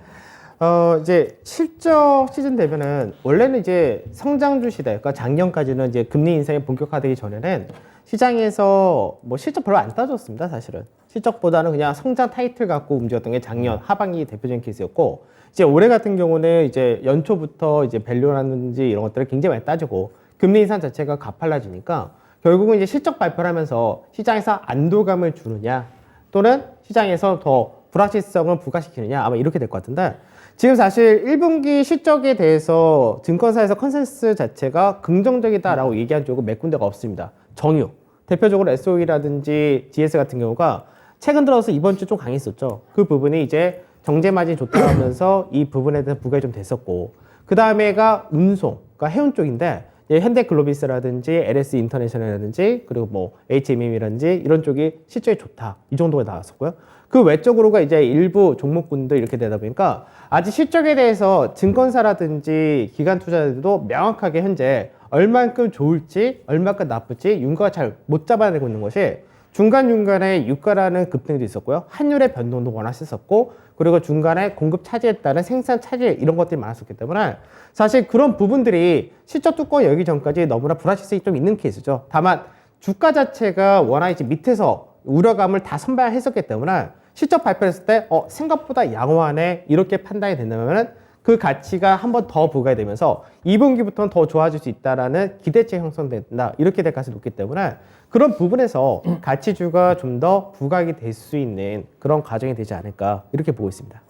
이제 실적 시즌 되면은 원래는 이제 성장주 시대, 그러니까 작년까지는 이제 금리 인상이 본격화되기 전에는 시장에서 뭐 실적 별로 안 따졌습니다, 사실은. 실적보다는 그냥 성장 타이틀 갖고 움직였던 게 작년 하반기 대표적인 케이스였고, 이제 올해 같은 경우는 이제 연초부터 이제 밸류라든지 이런 것들을 굉장히 많이 따지고, 금리 인상 자체가 가팔라지니까 결국은 이제 실적 발표를 하면서 시장에서 안도감을 주느냐, 또는 시장에서 더 불확실성을 부각시키느냐, 아마 이렇게 될 것 같은데, 지금 사실 1분기 실적에 대해서 증권사에서 컨센서스 자체가 긍정적이다라고 얘기한 쪽은 몇 군데가 없습니다. 정유, 대표적으로 SOE라든지 GS 같은 경우가 최근 들어서 이번 주 좀 강했었죠. 그 부분이 이제 정제 마진이 좋다고 하면서 이 부분에 대해서 부각이 좀 됐었고, 그 다음에가 운송, 그러니까 해운 쪽인데 현대글로비스라든지 LS 인터내셔널이라든지 그리고 뭐 HMM이라든지 이런 쪽이 실적이 좋다, 이 정도가 나왔었고요. 그 외적으로가 이제 일부 종목군도 이렇게 되다 보니까 아직 실적에 대해서 증권사라든지 기관 투자자들도 명확하게 현재 얼만큼 좋을지 얼만큼 나쁠지 윤곽을 잘 못 잡아내고 있는 것이 중간중간에 유가라는 급등도 있었고요. 환율의 변동도 워낙 셌었고, 그리고 중간에 공급 차질에 따른 생산 차질 이런 것들이 많았었기 때문에 사실 그런 부분들이 실적 뚜껑 열기 전까지 너무나 불확실성이 좀 있는 케이스죠. 다만 주가 자체가 워낙 이제 밑에서 우려감을 다 선반했었기 때문에 실적 발표했을 때 생각보다 양호하네 이렇게 판단이 된다면 그 가치가 한 번 더 부과가 되면서 2분기부터는 더 좋아질 수 있다라는 기대치 형성된다 이렇게 될 가능성이 높기 때문에 그런 부분에서 가치주가 좀 더 부각이 될 수 있는 그런 과정이 되지 않을까 이렇게 보고 있습니다.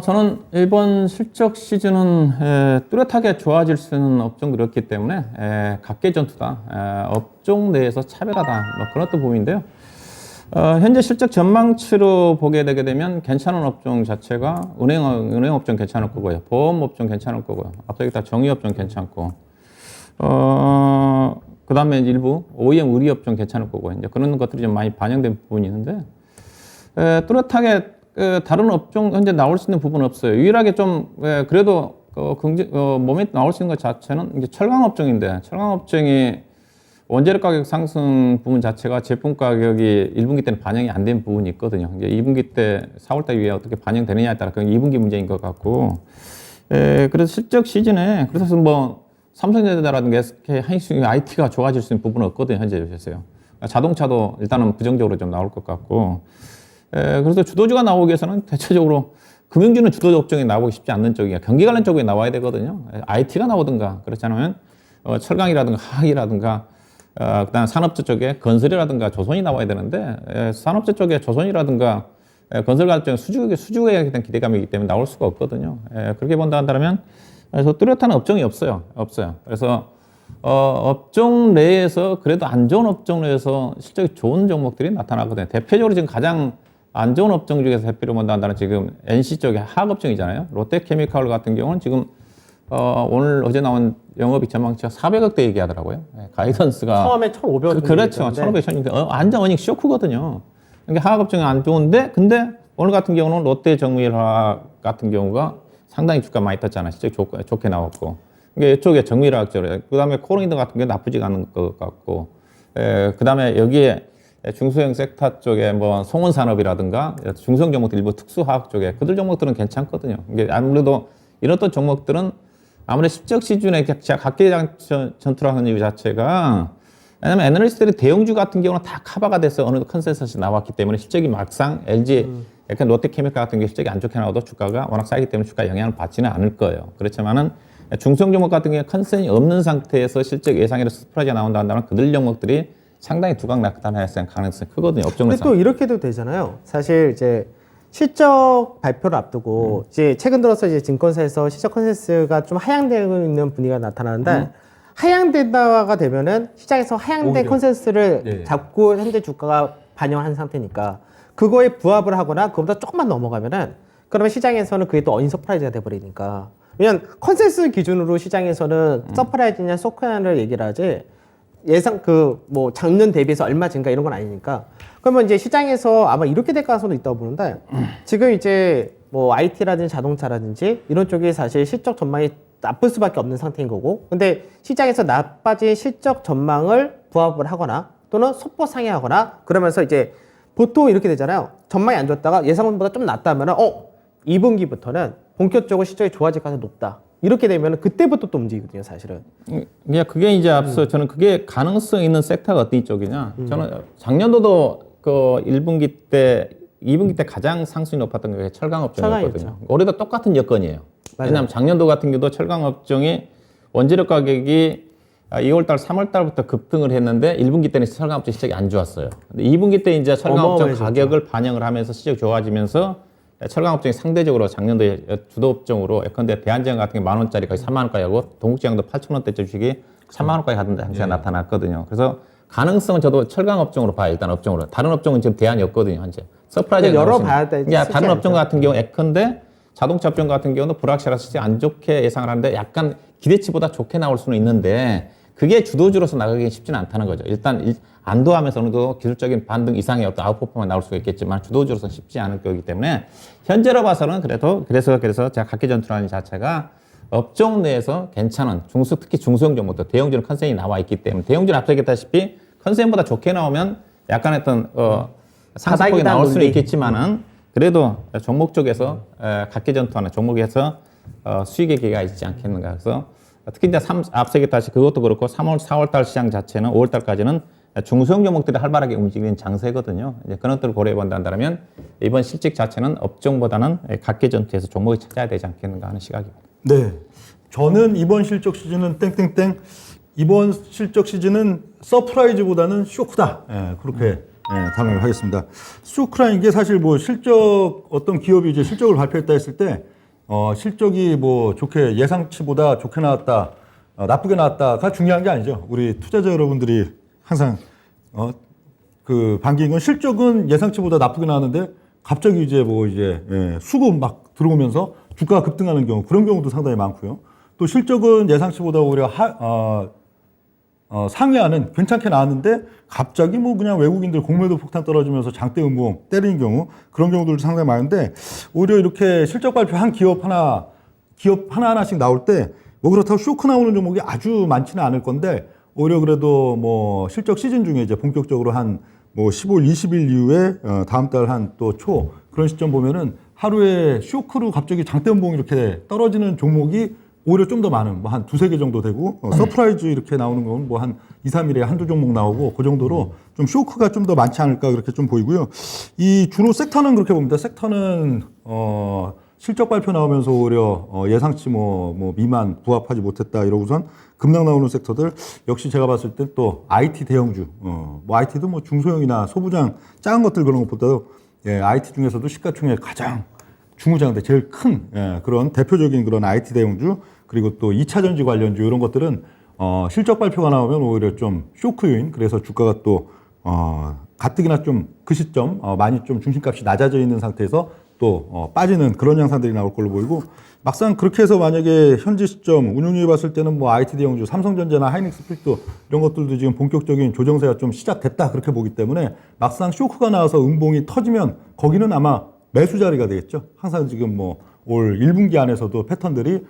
저는 이번 실적 시즌은 뚜렷하게 좋아질 수 있는 업종들이었기 때문에 각계전투다, 업종 내에서 차별하다, 뭐 그런 어떤 부분인데요. 현재 실적 전망치로 보게 되게 되면 괜찮은 업종 자체가 은행 업종 괜찮을 거고요, 보험 업종 괜찮을 거고요, 앞서 얘기했다 정유 업종 괜찮고, 그 다음에 일부 OEM 의류 업종 괜찮을 거고요. 이제 그런 것들이 좀 많이 반영된 부분이 있는데 뚜렷하게 다른 업종 현재 나올 수 있는 부분은 없어요. 유일하게 좀 그래도 몸에 나올 수 있는 것 자체는 이제 철강 업종인데, 철강 업종이 원재료 가격 상승 부분 자체가 제품 가격이 1분기 때는 반영이 안 된 부분이 있거든요. 이제 2분기 때 4월달 이후에 어떻게 반영되느냐에 따라 그건 2분기 문제인 것 같고, 그래서 실적 시즌에 그래서 뭐 삼성전자라든가 SK 하이닉스 IT가 좋아질 수 있는 부분은 없거든요. 현재 요새요. 자동차도 일단은 부정적으로 좀 나올 것 같고, 그래서 주도주가 나오기 위해서는 대체적으로 금융주는 주도 업종이 나오기 쉽지 않는 쪽이야. 경기 관련 쪽에 나와야 되거든요. IT가 나오든가 그렇지 않으면 철강이라든가 화학이라든가 그다음 산업재 쪽에 건설이라든가 조선이 나와야 되는데 산업재 쪽에 조선이라든가 건설 가격 수주에 대한 기대감이기 때문에 나올 수가 없거든요. 그렇게 본다 한다면 그래서 뚜렷한 업종이 없어요. 그래서 업종 내에서 그래도 안 좋은 업종 내에서 실적이 좋은 종목들이 나타나거든요. 대표적으로 지금 가장 안 좋은 업종 중에서 대표로 본다 한다면 지금 NC 쪽의 화학 업종이잖아요. 롯데케미칼 같은 경우는 지금 오늘 어제 나온 영업이익 전망치가 400억대 얘기하더라고요. 가이던스가 처음에 1,500억. 그렇죠. 1,500, 1,600. 완전 어닝 쇼크거든요. 그러니까 화학 업종이 안 좋은데, 근데 오늘 같은 경우는 롯데 정밀화학 같은 경우가 상당히 주가 많이 떴잖아요. 실제 좋게 나왔고. 그러니까 이쪽에 정밀화학적, 그 다음에 코로니드 같은 게 나쁘지가 않은 것 같고, 그 다음에 여기에 중소형 섹터 쪽에 뭐 송원산업이라든가 중소형 종목들 일부 특수화학 쪽에 그들 종목들은 괜찮거든요. 이게 아무래도 이런 또 종목들은 아무래도 실적 시즌에 각계 전투를 하는 이유 자체가 왜냐면 애널리스트들이 대형주 같은 경우는 다 커버가 돼서 어느 정도 컨센서스가 나왔기 때문에 실적이 막상 LG, 약간 롯데케미칼 같은 게 실적이 안 좋게 나와도 주가가 워낙 싸기 때문에 주가 영향을 받지는 않을 거예요. 그렇지만은 중소형 종목 같은 경우에 컨센이 없는 상태에서 실적 예상외로 스프라이즈가 나온다 한다면 그들 종목들이 상당히 두각 나타날 가능성이 크거든요. 업종 근데 내상. 또 이렇게도 되잖아요. 사실 이제 실적 발표를 앞두고 이제 최근 들어서 이제 증권사에서 실적 컨센서스가 좀 하향되고 있는 분위기가 나타나는데 하향된다가 되면은 시장에서 하향된 오히려. 컨센서스를 예. 잡고 현재 주가가 반영한 상태니까 그거에 부합을 하거나 그보다 조금만 넘어가면은 그러면 시장에서는 그게 또 어인 서프라이즈가 돼버리니까 왜냐면 컨센서스 기준으로 시장에서는 서프라이즈냐 소크냐를 얘기를 하지 예상 뭐 작년 대비해서 얼마 증가 이런 건 아니니까 그러면 이제 시장에서 아마 이렇게 될 가능성도 있다고 보는데 지금 이제 뭐 IT라든지 자동차라든지 이런 쪽이 사실 실적 전망이 나쁠 수밖에 없는 상태인 거고 근데 시장에서 나빠진 실적 전망을 부합을 하거나 또는 소폭 상회하거나 그러면서 이제 보통 이렇게 되잖아요. 전망이 안 좋았다가 예상보다 좀 낫다면 2분기부터는 본격적으로 실적이 좋아질 가능성이 높다. 이렇게 되면 그때부터 또 움직이거든요, 사실은. 그냥 그게 이제 앞서 저는 그게 가능성 있는 섹터가 어떤 쪽이냐. 저는 작년도도 그 1분기 때, 2분기 때 가장 상승이 높았던 게 철강 업종이었거든요. 철강이었죠. 올해도 똑같은 여건이에요. 맞아요. 왜냐하면 작년도 같은 경우도 철강 업종이 원재료 가격이 2월달, 3월달부터 급등을 했는데 1분기 때는 철강 업종 시작이 안 좋았어요. 근데 2분기 때 이제 철강 업종 어마어마해졌죠. 가격을 반영을 하면서 시작이 좋아지면서 철강 업종이 상대적으로 작년도에 주도 업종으로 예컨대 대한제약 같은 게 10,000원짜리 거의 3만 원까지 하고 동국제약도 8,000원대 주식이 3만 원까지 가던 장세가 나타났거든요. 그래서 가능성은 저도 철강 업종으로 봐요. 일단 업종으로. 다른 업종은 지금 대안이 없거든요. 현재. 서프라이즈가 열어봐야 돼. 야, 쉽지 다른 업종 않죠. 같은 경우 예컨대 자동차 업종 같은 경우는 불확실해서 안 좋게 예상을 하는데 약간 기대치보다 좋게 나올 수는 있는데 그게 주도주로서 나가기 쉽지는 않다는 거죠. 일단 안도하면서 어느 정도 기술적인 반등 이상의 어떤 아웃퍼포먼스 나올 수가 있겠지만 주도주로서 쉽지 않을 거기 때문에 현재로 봐서는 그래서 제가 각기 전투라는 자체가 업종 내에서 괜찮은 특히 중소형 종목들 대형주는 컨센이 나와 있기 때문에 대형주는 앞서 얘기했다시피 컨센보다 좋게 나오면 약간 어떤 상승폭이 나올 수는 있겠지만은 그래도 종목 쪽에서 각기 전투하는 종목에서 수익의 기회가 있지 않겠는가. 그래서 특히 이제 앞서 얘기했다시피 그것도 그렇고 3월, 4월달 시장 자체는 5월달까지는 중소형 종목들이 활발하게 움직이는 장세거든요. 이제 그런 것들을 고려해 본다면 이번 실직 자체는 업종보다는 각계 전투에서 종목을 찾아야 되지 않겠는가 하는 시각입니다. 네. 저는 이번 실적 시즌은 땡땡땡 이번 실적 시즌은 서프라이즈보다는 쇼크다. 그렇게 단언을 하겠습니다. 쇼크라는 게 사실 뭐 실적 어떤 기업이 이제 실적을 발표했다 했을 때 실적이 뭐 좋게 예상치보다 좋게 나왔다, 나쁘게 나왔다가 중요한 게 아니죠. 우리 투자자 여러분들이 항상 그 반기인 건 실적은 예상치보다 나쁘게 나왔는데 갑자기 이제 수급 막 들어오면서 주가가 급등하는 경우 그런 경우도 상당히 많고요. 또 실적은 예상치보다 오히려 상회하는 괜찮게 나왔는데 갑자기 뭐 그냥 외국인들 공매도 폭탄 떨어지면서 장대 음봉 때리는 경우 그런 경우들도 상당히 많은데 오히려 이렇게 실적 발표한 기업 하나하나씩 나올 때 뭐 그렇다고 쇼크 나오는 종목이 아주 많지는 않을 건데 오히려 그래도 뭐 실적 시즌 중에 이제 본격적으로 한 뭐 15일, 20일 이후에 다음 달 한 또 초 그런 시점 보면은 하루에 쇼크로 갑자기 장대 음봉 이렇게 떨어지는 종목이 오히려 좀 더 많은 뭐 한 두세 개 정도 되고 서프라이즈 이렇게 나오는 건 뭐 한 2, 3일에 한두 종목 나오고 그 정도로 좀 쇼크가 좀 더 많지 않을까 그렇게 좀 보이고요. 이 주로 섹터는 그렇게 봅니다. 섹터는 실적 발표 나오면서 오히려 예상치 뭐 미만 부합하지 못했다 이러고선 급락 나오는 섹터들 역시 제가 봤을 때 또 IT 대형주 뭐 IT도 뭐 중소형이나 소부장 작은 것들 그런 것보다도 예, IT 중에서도 시가총액 가장 중후장대 제일 큰 그런 대표적인 그런 IT 대형주 그리고 또 2차 전지 관련주 이런 것들은 실적 발표가 나오면 오히려 좀 쇼크 요인 그래서 주가가 또 가뜩이나 좀 그 시점 많이 좀 중심값이 낮아져 있는 상태에서 또 빠지는 그런 양상들이 나올 걸로 보이고 막상 그렇게 해서 만약에 현재 시점 운용률 봤을 때는 뭐 IT 대형주 삼성전자나 하이닉스 필드 이런 것들도 지금 본격적인 조정세가 좀 시작됐다 그렇게 보기 때문에 막상 쇼크가 나와서 음봉이 터지면 거기는 아마 매수 자리가 되겠죠. 항상 지금 뭐 올 1분기 안에서도 패턴들이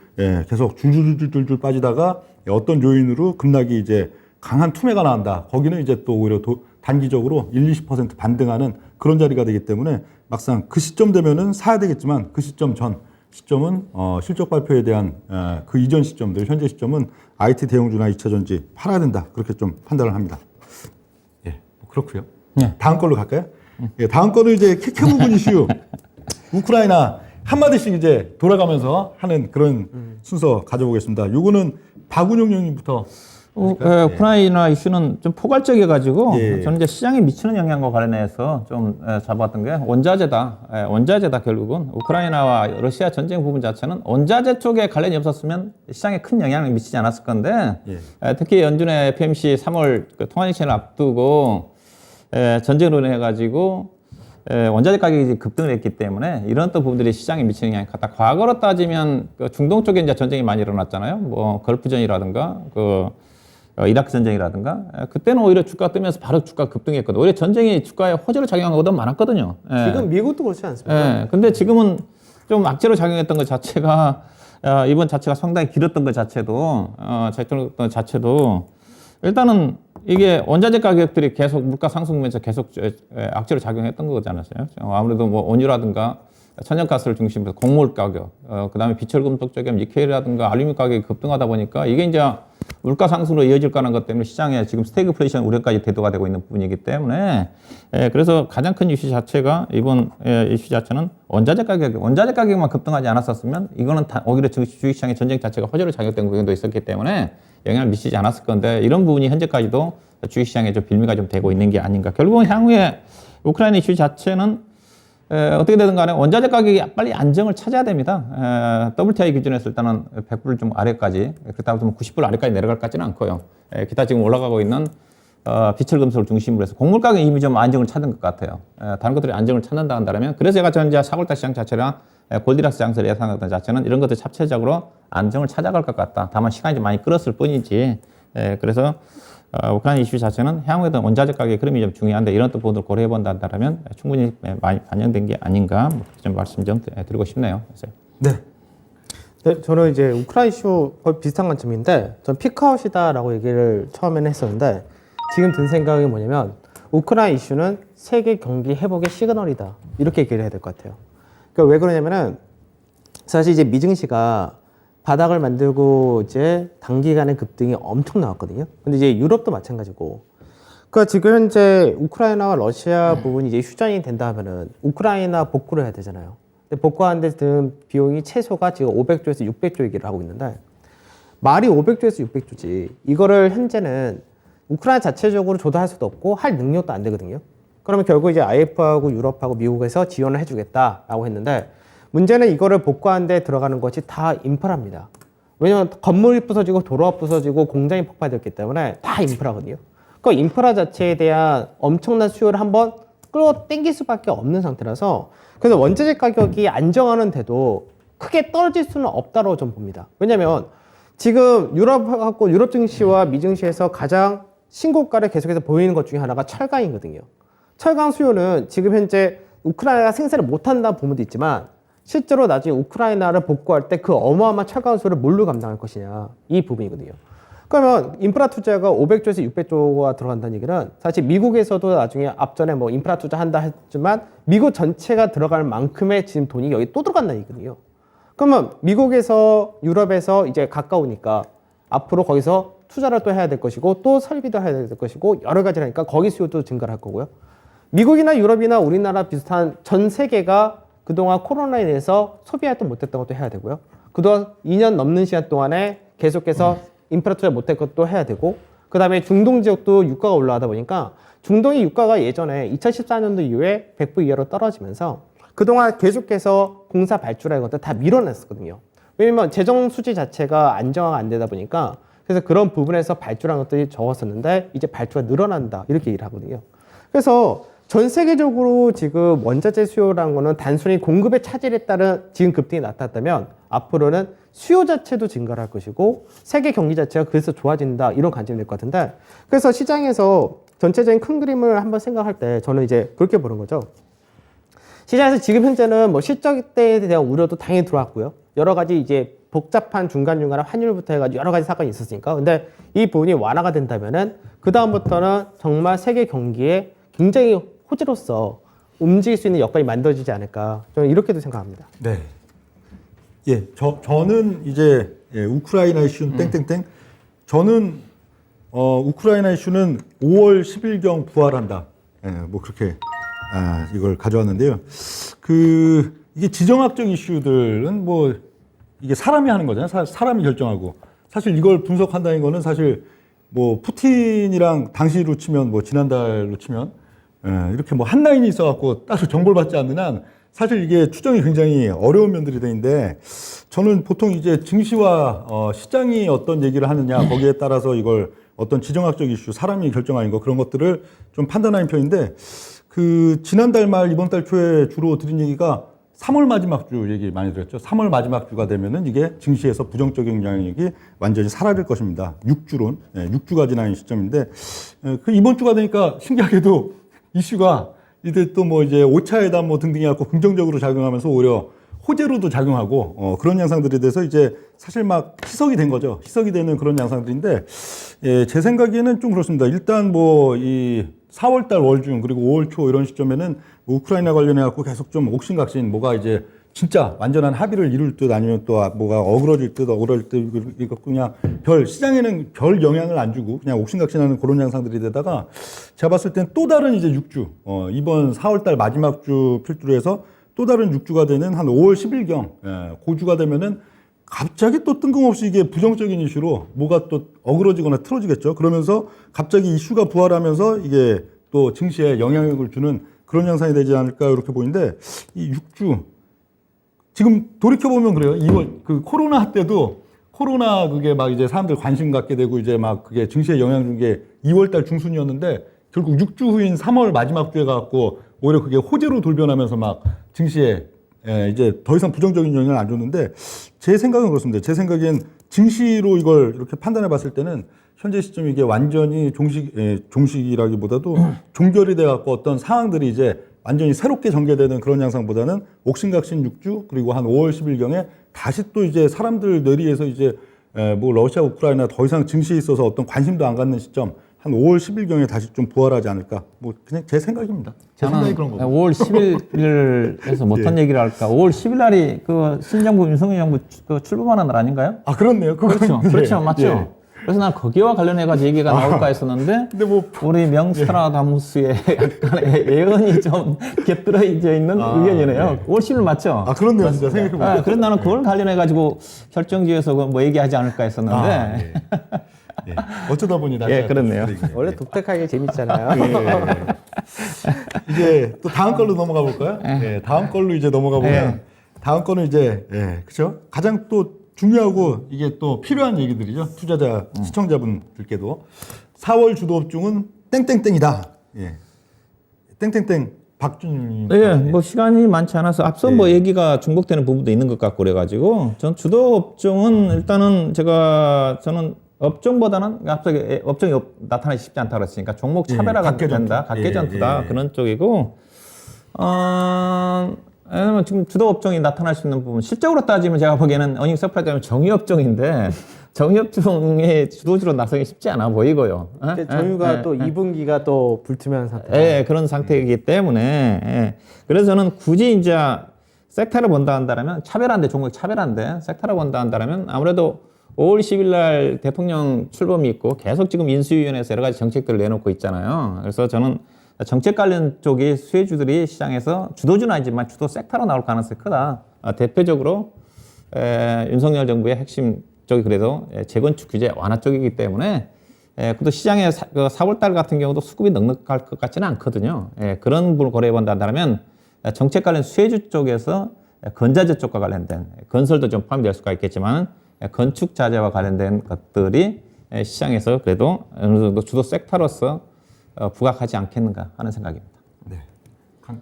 계속 줄줄줄줄 빠지다가 어떤 요인으로 급락이 이제 강한 투매가 나온다. 거기는 이제 또 오히려 단기적으로 1-20% 반등하는 그런 자리가 되기 때문에 막상 그 시점 되면은 사야 되겠지만 그 시점 전 시점은 실적 발표에 대한 그 이전 시점들 현재 시점은 IT 대형주나 2차 전지 팔아야 된다. 그렇게 좀 판단을 합니다. 예, 뭐 그렇고요. 네. 다음 걸로 갈까요? 예, 다음 거는 이제 캐캐 부분 이슈. 우크라이나 한마디씩 이제 돌아가면서 하는 그런 순서 가져보겠습니다. 요거는 박운용 형님부터. 우크라이나 이슈는 좀 포괄적이어가지고 예. 저는 이제 시장에 미치는 영향과 관련해서 좀 잡았던 게 원자재다. 원자재다 결국은 우크라이나와 러시아 전쟁 부분 자체는 원자재 쪽에 관련이 없었으면 시장에 큰 영향을 미치지 않았을 건데 특히 연준의 FMC 3월 그 통화정책을 앞두고 전쟁으로 인해 가지고 원자재 가격이 급등을 했기 때문에 이런 또 부분들이 시장에 미치는 영향이 컸다. 과거로 따지면 그 중동 쪽에 이제 전쟁이 많이 일어났잖아요. 뭐 걸프전이라든가 그 이라크 전쟁이라든가 그때는 오히려 주가 뜨면서 바로 주가 급등했거든요. 오히려 전쟁이 주가에 호재로 작용한 것보다 많았거든요. 지금 미국도 그렇지 않습니까? 근데 지금은 좀 악재로 작용했던 것 자체가 이번 자체가 상당히 길었던 것 자체도 일단은 이게 원자재 가격들이 계속 물가 상승면서 계속 악재로 작용했던 거잖아요. 아무래도 뭐 원유라든가 천연가스를 중심으로 곡물 가격, 그다음에 비철금속 쪽에 니켈이라든가 알루미늄 가격이 급등하다 보니까 이게 이제 물가 상승으로 이어질 거라는 것 때문에 시장에 지금 스태그플레이션 우려까지 대두가 되고 있는 부분이기 때문에 그래서 가장 큰 이슈 자체가 이번 이슈 자체는 원자재 가격만 급등하지 않았었으면 이거는 오히려 주식시장의 전쟁 자체가 호재로 작용된 부분도 있었기 때문에 영향을 미치지 않았을 건데 이런 부분이 현재까지도 주식시장에 좀 빌미가 좀 되고 있는 게 아닌가. 결국은 향후에 우크라이나 이슈 자체는 어떻게 되든 간에 원자재 가격이 빨리 안정을 찾아야 됩니다. WTI 기준에서 일단은 100불 좀 아래까지, 그렇다고 90불 아래까지 내려갈 것 같지는 않고요. 기타 지금 올라가고 있는 비철금속을 중심으로 해서 곡물 가격이 이미 좀 안정을 찾은 것 같아요. 다른 것들이 안정을 찾는다 한다면 그래서 제가 전제 4월달 시장 자체나 골디락스 장세를 예상하던 자체는 이런 것들 자체적으로 안정을 찾아갈 것 같다. 다만 시간이 좀 많이 끌었을 뿐이지. 그래서 우크라이나 이슈 자체는 향후에도 원자재 가격의 흐름이 좀 중요한데 이런 또 부분을 고려해 본다면 충분히 많이 반영된 게 아닌가 좀 말씀 좀 드리고 싶네요. 네. 네, 저는 이제 우크라이나 이슈 거의 비슷한 관점인데 전 피크아웃이다라고 얘기를 처음에는 했었는데 지금 든 생각이 뭐냐면 우크라이나 이슈는 세계 경기 회복의 시그널이다 이렇게 얘기를 해야 될 것 같아요. 그러니까 왜 그러냐면은 사실 이제 미증시가 바닥을 만들고 이제 단기간에 급등이 엄청 나왔거든요. 근데 이제 유럽도 마찬가지고. 그러니까 지금 현재 우크라이나와 러시아 부분이 이제 휴전이 된다 하면은 우크라이나 복구를 해야 되잖아요. 근데 복구하는데 드는 비용이 최소가 지금 500조에서 600조 얘기를 하고 있는데 말이 500조에서 600조지. 이거를 현재는 우크라이나 자체적으로 조달할 수도 없고 할 능력도 안 되거든요. 그러면 결국 이제 IMF하고 유럽하고 미국에서 지원을 해주겠다라고 했는데 문제는 이거를 복구하는 데 들어가는 것이 다 인프라입니다. 왜냐하면 건물이 부서지고 도로가 부서지고 공장이 폭파됐기 때문에 다 인프라거든요. 그 인프라 자체에 대한 엄청난 수요를 한번 끌어 당길 수밖에 없는 상태라서 그래서 원자재 가격이 안정하는데도 크게 떨어질 수는 없다고 좀 봅니다. 왜냐하면 지금 유럽 증시와 미 증시에서 가장 신고가를 계속해서 보이는 것 중에 하나가 철강이거든요. 철강 수요는 지금 현재 우크라이나가 생산을 못한다는 부분도 있지만 실제로 나중에 우크라이나를 복구할 때 그 어마어마한 철강 수요를 뭘로 감당할 것이냐 이 부분이거든요. 그러면 인프라 투자가 500조에서 600조가 들어간다는 얘기는 사실 미국에서도 나중에 앞전에 뭐 인프라 투자한다 했지만 미국 전체가 들어갈 만큼의 지금 돈이 여기 또 들어간다는 얘기거든요. 그러면 미국에서 유럽에서 이제 가까우니까 앞으로 거기서 투자를 또 해야 될 것이고 또 설비도 해야 될 것이고 여러 가지라니까 거기 수요도 증가를 할 거고요. 미국이나 유럽이나 우리나라 비슷한 전 세계가 그동안 코로나에 대해서 소비 활동 못했던 것도 해야 되고요. 그동안 2년 넘는 시간 동안에 계속해서 인프라 투자 못할 것도 해야 되고, 그 다음에 중동 지역도 유가가 올라가다 보니까 중동의 유가가 예전에 2014년도 이후에 100불 이하로 떨어지면서 그동안 계속해서 공사 발주라는 것들 다 밀어냈었거든요. 왜냐면 재정 수지 자체가 안정화가 안 되다 보니까 그래서 그런 부분에서 발주라는 것들이 적었었는데 이제 발주가 늘어난다 이렇게 얘기를 하거든요. 그래서 전 세계적으로 지금 원자재 수요라는 거는 단순히 공급의 차질에 따른 지금 급등이 나타났다면 앞으로는 수요 자체도 증가를 할 것이고 세계 경기 자체가 그래서 좋아진다 이런 관점이 될 것 같은데, 그래서 시장에서 전체적인 큰 그림을 한번 생각할 때 저는 이제 그렇게 보는 거죠. 시장에서 지금 현재는 뭐 실적에 대한 우려도 당연히 들어왔고요. 여러 가지 이제 복잡한 중간중간에 환율부터 해가지고 여러 가지 사건이 있었으니까. 근데 이 부분이 완화가 된다면은 그다음부터는 정말 세계 경기에 굉장히 호재로서 움직일 수 있는 여건이 만들어지지 않을까. 저는 이렇게도 생각합니다. 네. 예, 저는 이제 우크라이나 이슈는 땡땡땡. 저는 우크라이나 이슈는 5월 10일경 부활한다. 예, 뭐 그렇게 이걸 가져왔는데요. 이게 지정학적 이슈들은 뭐 이게 사람이 하는 거잖아요. 사람이 결정하고. 사실 이걸 분석한다는 거는 사실 뭐 푸틴이랑 당시로 치면 뭐 지난달로 치면 이렇게 뭐 한 라인이 있어갖고 따로 정보를 받지 않는 한 사실 이게 추정이 굉장히 어려운 면들이 되는데, 저는 보통 이제 증시와 시장이 어떤 얘기를 하느냐 거기에 따라서 이걸 어떤 지정학적 이슈, 사람이 결정하는 거 그런 것들을 좀 판단하는 편인데, 지난달 말 이번 달 초에 주로 드린 얘기가 3월 마지막 주 얘기 많이 드렸죠. 3월 마지막 주가 되면은 이게 증시에서 부정적인 영향력이 완전히 사라질 것입니다. 6주론, 6주가 지나는 시점인데, 이번 주가 되니까 신기하게도 이슈가 이제 또 뭐 이제 5차 회담 뭐 등등이 갖고 긍정적으로 작용하면서 오히려 호재로도 작용하고 그런 양상들에 대해서 이제 사실 막 희석이 된 거죠. 희석이 되는 그런 양상들인데, 제 생각에는 좀 그렇습니다. 일단 뭐 이 4월달 월중 그리고 5월 초 이런 시점에는 뭐 우크라이나 관련해 갖고 계속 좀 옥신각신 뭐가 이제 진짜 완전한 합의를 이룰 듯 아니면 또 뭐가 어그러질 듯 이거 그냥 시장에는 별 영향을 안 주고 그냥 옥신각신하는 그런 양상들이 되다가, 제가 봤을 땐 또 다른 이제 6주 이번 4월달 마지막 주 필두로 해서 또 다른 6주가 되는 한 5월 10일경 고주가 되면은 갑자기 또 뜬금없이 이게 부정적인 이슈로 뭐가 또 어그러지거나 틀어지겠죠. 그러면서 갑자기 이슈가 부활하면서 이게 또 증시에 영향력을 주는 그런 양상이 되지 않을까 이렇게 보이는데, 이 6주 지금 돌이켜보면 그래요. 2월 코로나 때도 코로나 그게 막 이제 사람들 관심 갖게 되고 이제 막 그게 증시에 영향 준 게 2월 달 중순이었는데 결국 6주 후인 3월 마지막 주에 갖고 오히려 그게 호재로 돌변하면서 막 증시에 이제 더 이상 부정적인 영향을 안 줬는데, 제 생각은 그렇습니다. 제 생각엔 증시로 이걸 이렇게 판단해 봤을 때는 현재 시점 이게 완전히 종식이라기보다도 종결이 돼 갖고 어떤 상황들이 이제 완전히 새롭게 전개되는 그런 양상보다는 옥신각신 6주 그리고 한 5월 10일경에 다시 또 이제 사람들 뇌리에서 이제 뭐 러시아 우크라이나 더 이상 증시에 있어서 어떤 관심도 안 갖는 시점 한 5월 10일경에 다시 좀 부활하지 않을까, 뭐 그냥 제 생각입니다. 제 생각이 그런 거고. 5월 10일 해서 못한 얘기를 할까? 5월 10일 날이 그 신정부 윤석열 정부 출범하는 날 아닌가요? 아 그렇네요. 그렇죠, 그렇죠, 맞죠. 예. 그래서 난 거기와 관련해가지고 얘기가 나올까 했었는데, 근데 뭐 우리 명스트라다무스의 약간의 예언이 좀 곁들어 있는 의견이네요. 5월 10일 맞죠? 아 그렇네요, 진짜 생각해보면. 그래서 나는 그걸 관련해가지고 결정지에서 뭐 얘기하지 않을까 했었는데. 예. 어쩌다 보니 다시 그렇네요. 원래 독특하게 재밌잖아요. 이제 또 다음 걸로 넘어가 볼까요? 다음 걸로 이제 넘어가 보면 다음 거는 이제 그렇죠. 가장 또 중요하고 이게 또 필요한 얘기들이죠. 투자자 시청자분들께도 4월 주도 업종은 땡땡땡이다. 땡땡땡 박준님. 네, 뭐 시간이 많지 않아서 앞서 뭐 얘기가 중복되는 부분도 있는 것 같고 그래가지고 전 주도 업종은 일단은 저는 업종보다는 앞서 업종이 나타나기 쉽지 않다 그랬으니까 종목 차별화가 된다, 각계전투다 그런 쪽이고, 왜냐면 지금 주도 업종이 나타날 수 있는 부분 실적으로 따지면 제가 보기에는 어닝 서프라이즈 하면 정유 업종인데 정유 업종의 주도주로 나서기 쉽지 않아 보이고요. 정유가 또 2분기가 또 불투명한 상태. 그런 상태이기 때문에 그래서 저는 굳이 이제 섹터를 본다 한다면 차별한데 종목 차별한데 섹터를 본다 한다면 아무래도 5월 10일 날 대통령 출범이 있고 계속 지금 인수위원회에서 여러 가지 정책들을 내놓고 있잖아요. 그래서 저는 정책 관련 쪽이 수혜주들이 시장에서 주도주는 아니지만 주도 섹터로 나올 가능성이 크다. 대표적으로 윤석열 정부의 핵심 쪽이 그래도 재건축 규제 완화 쪽이기 때문에 그것도 시장에 4월 달 같은 경우도 수급이 넉넉할 것 같지는 않거든요. 그런 부분을 고려해 본다 한다면 정책 관련 수혜주 쪽에서 건자재 쪽과 관련된 건설도 좀 포함될 수가 있겠지만 건축 자재와 관련된 것들이 시장에서 그래도 어느 정도 주도 섹터로서 부각하지 않겠는가 하는 생각입니다. 네.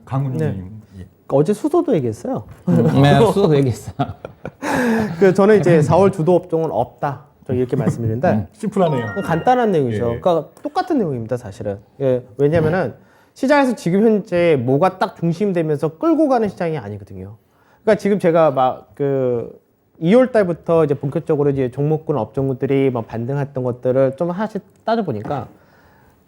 강훈님. 네. 예. 어제 수소도 얘기했어요. 네, 수도 얘기했어요. 저는 이제 4월 주도 업종은 없다. 저 이렇게 말씀드리는데 심플하네요. 간단한 내용이죠. 예. 그러니까 똑같은 내용입니다, 사실은. 예, 왜냐면은 시장에서 지금 현재 뭐가 딱 중심되면서 끌고 가는 시장이 아니거든요. 그러니까 지금 제가 막 2월 달부터 이제 본격적으로 이제 종목군 업종들이 막 반등했던 것들을 좀 하나씩 따져보니까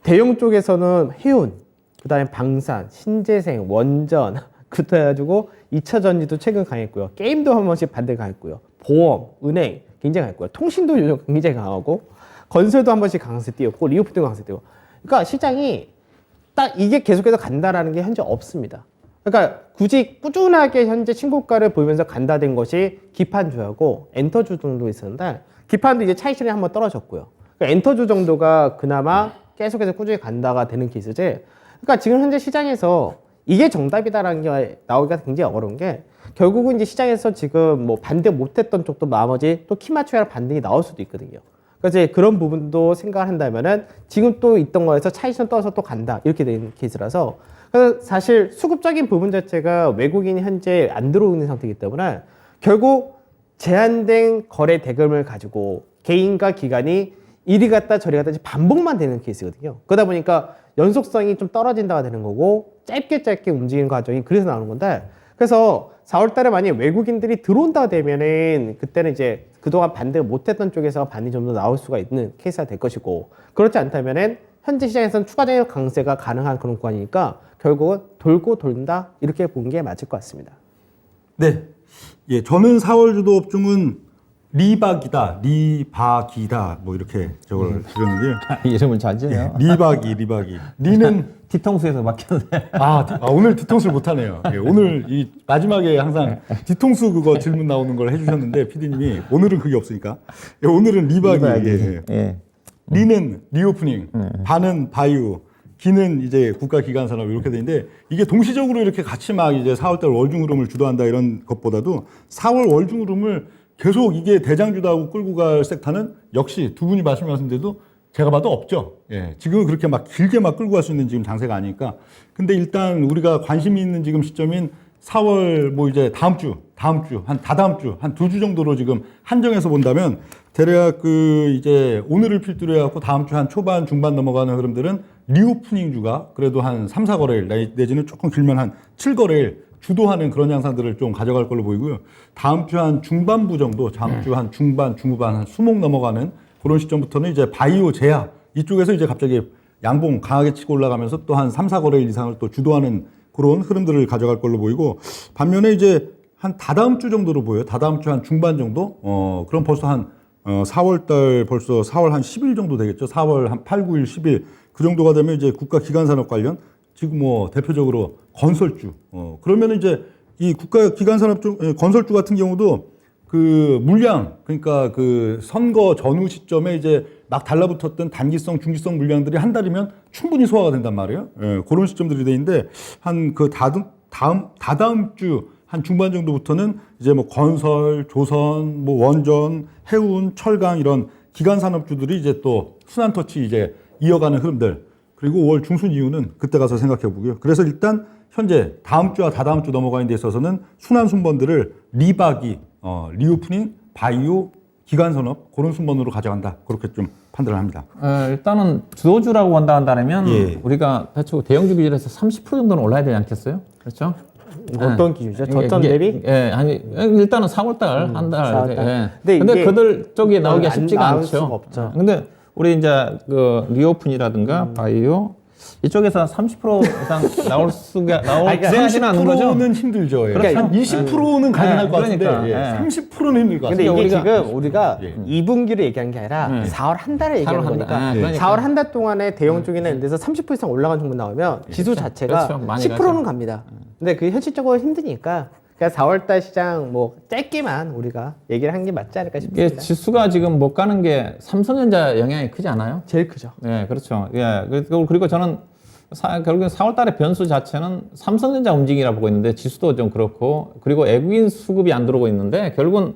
대형 쪽에서는 해운, 그다음에 방산, 신재생, 원전, 그래가지고 2차 전지도 최근 강했고요. 게임도 한 번씩 반등 강했고요. 보험, 은행 굉장히 강했고요. 통신도 요즘 굉장히 강하고 건설도 한 번씩 강세 띄었고 리오프도 강세 띄고. 그러니까 시장이 딱 이게 계속해서 간다라는 게 현재 없습니다. 그러니까 굳이 꾸준하게 현재 신고가를 보이면서 간다된 것이 기판주하고 엔터주 정도 있었는데 기판도 이제 차익 실현이 한번 떨어졌고요. 그러니까 엔터주 정도가 그나마 계속해서 꾸준히 간다가 되는 케이스지. 그러니까 지금 현재 시장에서 이게 정답이다라는 게 나오기가 굉장히 어려운 게 결국은 이제 시장에서 지금 뭐 반등 못했던 쪽도 나머지 또 키 맞춰야 반등이 나올 수도 있거든요. 그래서 이제 그런 부분도 생각을 한다면은 지금 또 있던 거에서 차익선 떠서 또 간다 이렇게 되는 케이스라서 그래서 사실 수급적인 부분 자체가 외국인이 현재 안 들어오는 상태이기 때문에 결국 제한된 거래 대금을 가지고 개인과 기관이 이리 갔다 저리 갔다 반복만 되는 케이스거든요. 그러다 보니까 연속성이 좀 떨어진다가 되는 거고 짧게 움직이는 과정이 그래서 나오는 건데 그래서 4월 달에 만약에 외국인들이 들어온다 되면은 그때는 이제 그동안 반등 못했던 쪽에서 반등이 좀 더 나올 수가 있는 케이스가 될 것이고 그렇지 않다면은 현재 시장에서는 추가적인 강세가 가능한 그런 구간이니까 결국은 돌고 돈다 이렇게 보는 게 맞을 것 같습니다. 네. 예, 저는 4월 주도 업종은 리박이다, 리박이다, 뭐 이렇게 저걸 드렸는데요. 이름을 잘 지어요. 리박이. 리는 뒤통수에서 막혔는데. 오늘 뒤통수를 못하네요. 예, 오늘 이 마지막에 항상 뒤통수 그거 질문 나오는 걸 해주셨는데 PD님이 오늘은 그게 없으니까 예, 오늘은 리박이. 예. 리는 리오프닝, 바는 바이오, 기는 이제 국가기관산업 이렇게 되는데 이게 동시적으로 이렇게 같이 막 이제 4월달 월중 흐름을 주도한다 이런 것보다도 4월 월중 흐름을 계속 이게 대장주다고 끌고 갈 섹터는 역시 두 분이 말씀하신데도 제가 봐도 없죠. 예, 지금은 그렇게 막 길게 막 끌고 갈 수 있는 지금 장세가 아니니까. 근데 일단 우리가 관심이 있는 지금 시점인 4월 뭐 이제 다음 주, 한 다다음 주, 한 2주 정도로 지금 한정해서 본다면 대략 이제 오늘을 필두로 해갖고 다음 주 한 초반, 중반 넘어가는 흐름들은 리오프닝 주가 그래도 한 3, 4거래일 내지는 조금 길면 한 7거래일 주도하는 그런 양상들을 좀 가져갈 걸로 보이고요. 다음 주 한 중반부 정도, 다음 주 한 중반, 중후반 한 수목 넘어가는 그런 시점부터는 이제 바이오 제약 이쪽에서 이제 갑자기 양봉 강하게 치고 올라가면서 또 한 3, 4거래일 이상을 또 주도하는 그런 흐름들을 가져갈 걸로 보이고 반면에 이제 한 다다음 주 정도로 보여요. 다다음 주 한 중반 정도? 그럼 벌써 한 4월 달 벌써 4월 한 10일 정도 되겠죠. 4월 한 8, 9일, 10일 그 정도가 되면 이제 국가 기관 산업 관련 지금 뭐 대표적으로 건설주. 그러면 이제 이 국가 기관 산업 쪽 건설주 같은 경우도 그 물량 그러니까 그 선거 전후 시점에 이제 막 달라붙었던 단기성, 중기성 물량들이 한 달이면 충분히 소화가 된단 말이에요. 예, 그런 시점들이 돼 있는데 한 그 다다음 주 한 중반 정도부터는 이제 뭐 건설, 조선, 뭐 원전, 해운, 철강 이런 기간 산업주들이 이제 또 순환 터치 이제 이어가는 흐름들. 그리고 5월 중순 이후는 그때 가서 생각해 보고요. 그래서 일단 현재 다음 주와 다다음 주 넘어가는 데 있어서는 순환 순번들을 리박이, 리오프닝, 바이오, 기간 산업 그런 순번으로 가져간다. 그렇게 좀 판단을 합니다. 일단은 주도주라고 한다면 예. 우리가 대충 대형주 기준에서 30% 정도는 올라야 되지 않겠어요? 그렇죠? 어떤 기준이죠? 저점 대비? 예, 아니 일단은 4월달 한 달. 4월 달. 근데 이게 그들 쪽이 나오기가 안 쉽지가 나올 않죠. 수가 없죠. 근데 우리 이제 그 리오픈이라든가 바이오, 이쪽에서 30% 이상 나올 수가 그러니까 기대하지는 않는 거죠? 30%는 힘들죠. 예. 그러니까 한 20%는 가능할 것 같은데 그러니까, 예. 30%는 힘들 것 근데 같아요. 이게 지금 우리가 예. 2분기를 얘기한 게 아니라 4월 한 달을 얘기하는 4월 한 거니까 달. 그러니까. 4월 한 달 동안에 대형 쪽이나 이런 데서 30% 이상 올라간 종목 나오면 지수 자체가 그렇죠. 많이 10%는 가죠. 갑니다. 근데 그게 현실적으로 힘드니까 그러니까 4월 달 시장 뭐 짧게만 우리가 얘기를 한 게 맞지 않을까 이게 싶습니다. 지수가 지금 못 가는 게 삼성전자 영향이 크지 않아요? 제일 크죠. 네, 그렇죠. 예, 그리고 저는 결국엔 4월 달에 변수 자체는 삼성전자 움직이라 보고 있는데 지수도 좀 그렇고 그리고 외국인 수급이 안 들어오고 있는데 결국은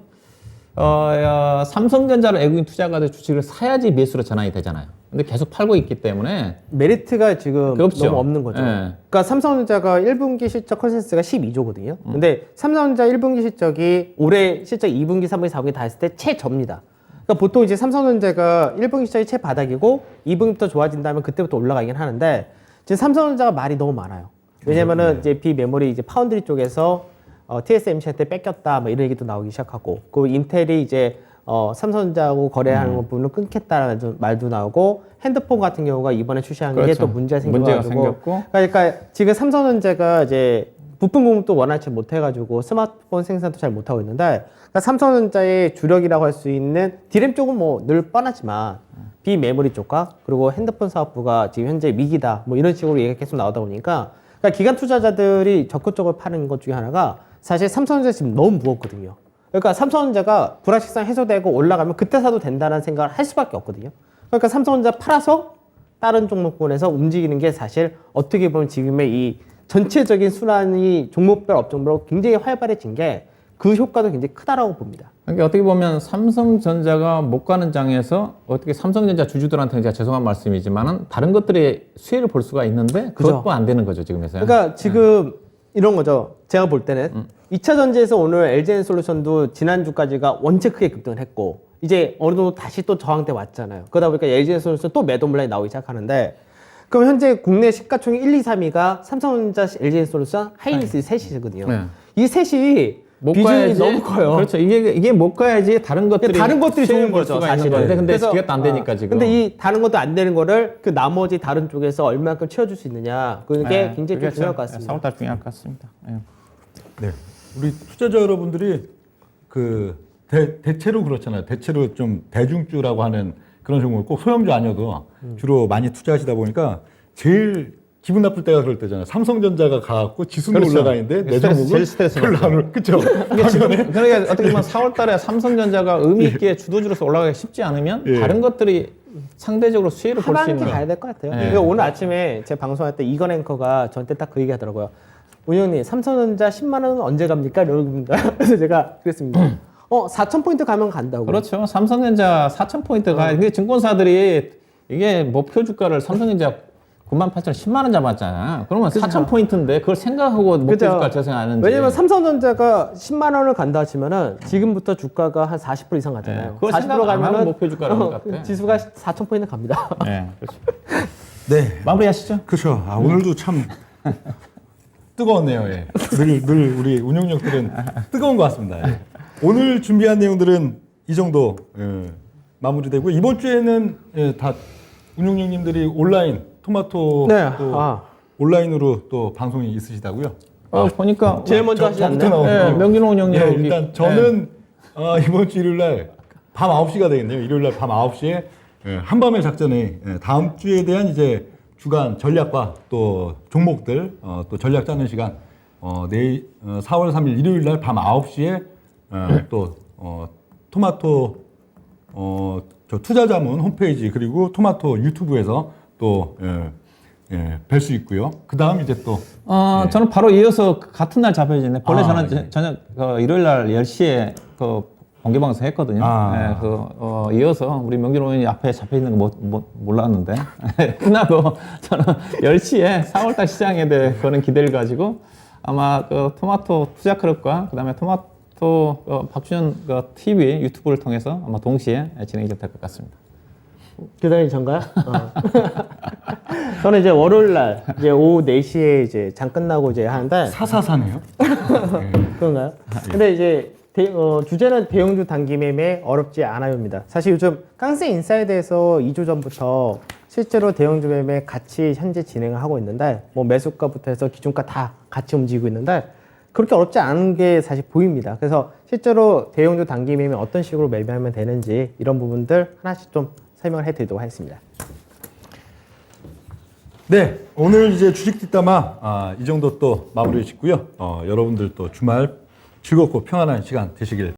삼성전자를 외국인 투자가들 주식을 사야지 매수로 전환이 되잖아요. 근데 계속 팔고 있기 때문에 메리트가 지금 없죠. 너무 없는 거죠. 예. 그러니까 삼성전자가 1분기 실적 컨센서스가 12조거든요. 근데 삼성전자 1분기 실적이 올해 실적 2분기, 3분기, 4분기 다 했을 때 최저입니다. 그러니까 보통 이제 삼성전자가 1분기 실적이 최바닥이고 2분기부터 좋아진다면 그때부터 올라가긴 하는데 지금 삼성전자가 말이 너무 많아요. 왜냐면은 이제 비메모리 이제 파운드리 쪽에서 TSMC한테 뺏겼다 뭐 이런 얘기도 나오기 시작하고 그 인텔이 이제 삼성전자하고 거래하는 부분을 끊겠다라는 말도 나오고 핸드폰 같은 경우가 이번에 출시한 게 그렇죠. 또 문제가 문제가 생겨가지고 생겼고. 그러니까 지금 삼성전자가 이제 부품 공급도 원활치 못해가지고 스마트폰 생산도 잘 못하고 있는데 그러니까 삼성전자의 주력이라고 할 수 있는 디램 쪽은 뭐 늘 뻔하지만 비메모리 쪽과 그리고 핸드폰 사업부가 지금 현재 위기다 뭐 이런 식으로 얘기가 계속 나오다 보니까 그러니까 기관 투자자들이 적극적으로 파는 것 중에 하나가 사실 삼성전자 지금 너무 무겁거든요. 그러니까 삼성전자가 불확실성 해소되고 올라가면 그때 사도 된다는 생각을 할 수밖에 없거든요. 그러니까 삼성전자 팔아서 다른 종목군에서 움직이는 게 사실 어떻게 보면 지금의 이 전체적인 순환이 종목별 업종별로 굉장히 활발해진 게 그 효과도 굉장히 크다라고 봅니다. 그러니까 어떻게 보면 삼성전자가 못 가는 장에서 어떻게 삼성전자 주주들한테는 제가 죄송한 말씀이지만은 다른 것들의 수혜를 볼 수가 있는데 그것도 그죠. 안 되는 거죠 지금에서요. 그러니까 지금 이런 거죠. 제가 볼 때는 2차 전지에서 오늘 LG엔솔루션도 지난주까지가 원체 크게 급등을 했고 이제 어느 정도 다시 또 저항대 왔잖아요. 그러다 보니까 LG엔솔루션 또 매도 물량이 나오기 시작하는데 그럼 현재 국내 시가총액 1, 2, 3위가 삼성전자, LG엔솔루션, 하이닉스 셋이거든요. 네. 이 셋이 못 비중이 가야지. 너무 커요. 그렇죠. 이게 못 가야지 다른 것들이 좋은 볼 거죠, 수가 있는 사실은. 건데 근데 그래서, 그게 안 되니까 지금. 근데 이 다른 것도 안 되는 거를 그 나머지 다른 쪽에서 얼마큼 채워줄 수 있느냐 그게 굉장히 좀 중요할 것 같습니다. 4월달 중요할 것 같습니다. 예. 네. 우리 투자자 여러분들이 그 대체로 그렇잖아요. 대체로 좀 대중주라고 하는 그런 종목을 꼭 소형주 아니어도 주로 많이 투자하시다 보니까 제일 기분 나쁠 때가 그럴 때잖아요. 삼성전자가 가갖고 지수는 그렇죠. 올라가는데 내 스트레스, 종목은 제일 스트레스 별로 안 올. 그렇죠. 그러니까 어떻게 보면 4월달에 삼성전자가 의미 있게 주도주로서 올라가기 쉽지 않으면 예. 다른 것들이 상대적으로 수혜를 볼 수 하반기 있는 가야 될 것 같아요. 네. 그러니까 오늘 아침에 제 방송할 때 이건 앵커가 저한테 딱 그 얘기 하더라고요. 운영님, 삼성전자 10만 원은 언제 갑니까? 이러는데 그래서 제가 그랬습니다. 4,000포인트 가면 간다고. 그렇죠. 삼성전자 4,000포인트가 근데 증권사들이 이게 목표 주가를 삼성전자 98,000원 10만 원 잡았잖아. 그러면 4,000포인트인데 그걸 생각하고 목표 그죠. 주가 재생하는지. 왜냐면 삼성전자가 10만 원을 간다 치면은 지금부터 주가가 한 40% 이상 가잖아요. 네, 그걸 생각 안 하고 목표 주가를 하는 것 같아. 지수가 4,000포인트 갑니다. 네, 그렇죠. 네. 마무리하시죠. 그렇죠. 아, 오늘도 참 뜨거웠네요. 예. 늘 우리 운영력들은 뜨거운 것 같습니다. 예. 오늘 준비한 내용들은 이 정도 마무리되고 이번 주에는 다 운영력님들이 온라인 토마토 네. 또 온라인으로 또 방송이 있으시다고요? 보니까 제일 먼저 하시지 않나요? 네, 명진호 운영님. 예, 일단 저는 이번 주 일요일 날 밤 9시가 되겠네요. 일요일 날 밤 9시에 한밤의 작전에 다음 주에 대한 이제 주간 전략과 또 종목들 또 전략 짜는 시간 내일 4월 3일 일요일 날 밤 9시에 또 토마토 저 투자자문 홈페이지 그리고 토마토 유튜브에서 또 뵐 수 있고요. 그 다음 이제 또 저는 바로 이어서 같은 날 잡혀지네. 원래 저는 예. 저녁 일요일 날 10시에 그 공개 방송 했거든요. 이어서 우리 명진호 의원이 앞에 잡혀 있는 거 몰랐는데 끝나고 저는 10시에 4월달 시장에 대해 그런 기대를 가지고 아마 그 토마토 투자 클럽과 그다음에 토마토 박주현 TV 유튜브를 통해서 아마 동시에 진행이 될 것 같습니다. 그다음에 전가요? 저는 이제 월요일 날 이제 오후 4시에 이제 장 끝나고 이제 하는데 사사사네요. 그런가요? 근데 이제 주제는 대형주 단기 매매 어렵지 않아요입니다. 사실 요즘 깡세 인사이드에서 2주 전부터 실제로 대형주 매매 같이 현재 진행을 하고 있는데 뭐 매수가부터 해서 기준가 다 같이 움직이고 있는데 그렇게 어렵지 않은 게 사실 보입니다. 그래서 실제로 대형주 단기 매매 어떤 식으로 매매하면 되는지 이런 부분들 하나씩 좀 설명을 해드리도록 하겠습니다. 네, 오늘 이제 주식 뒷담화 이 정도 또 마무리 짓고요. 여러분들 또 주말 즐겁고 평안한 시간 되시길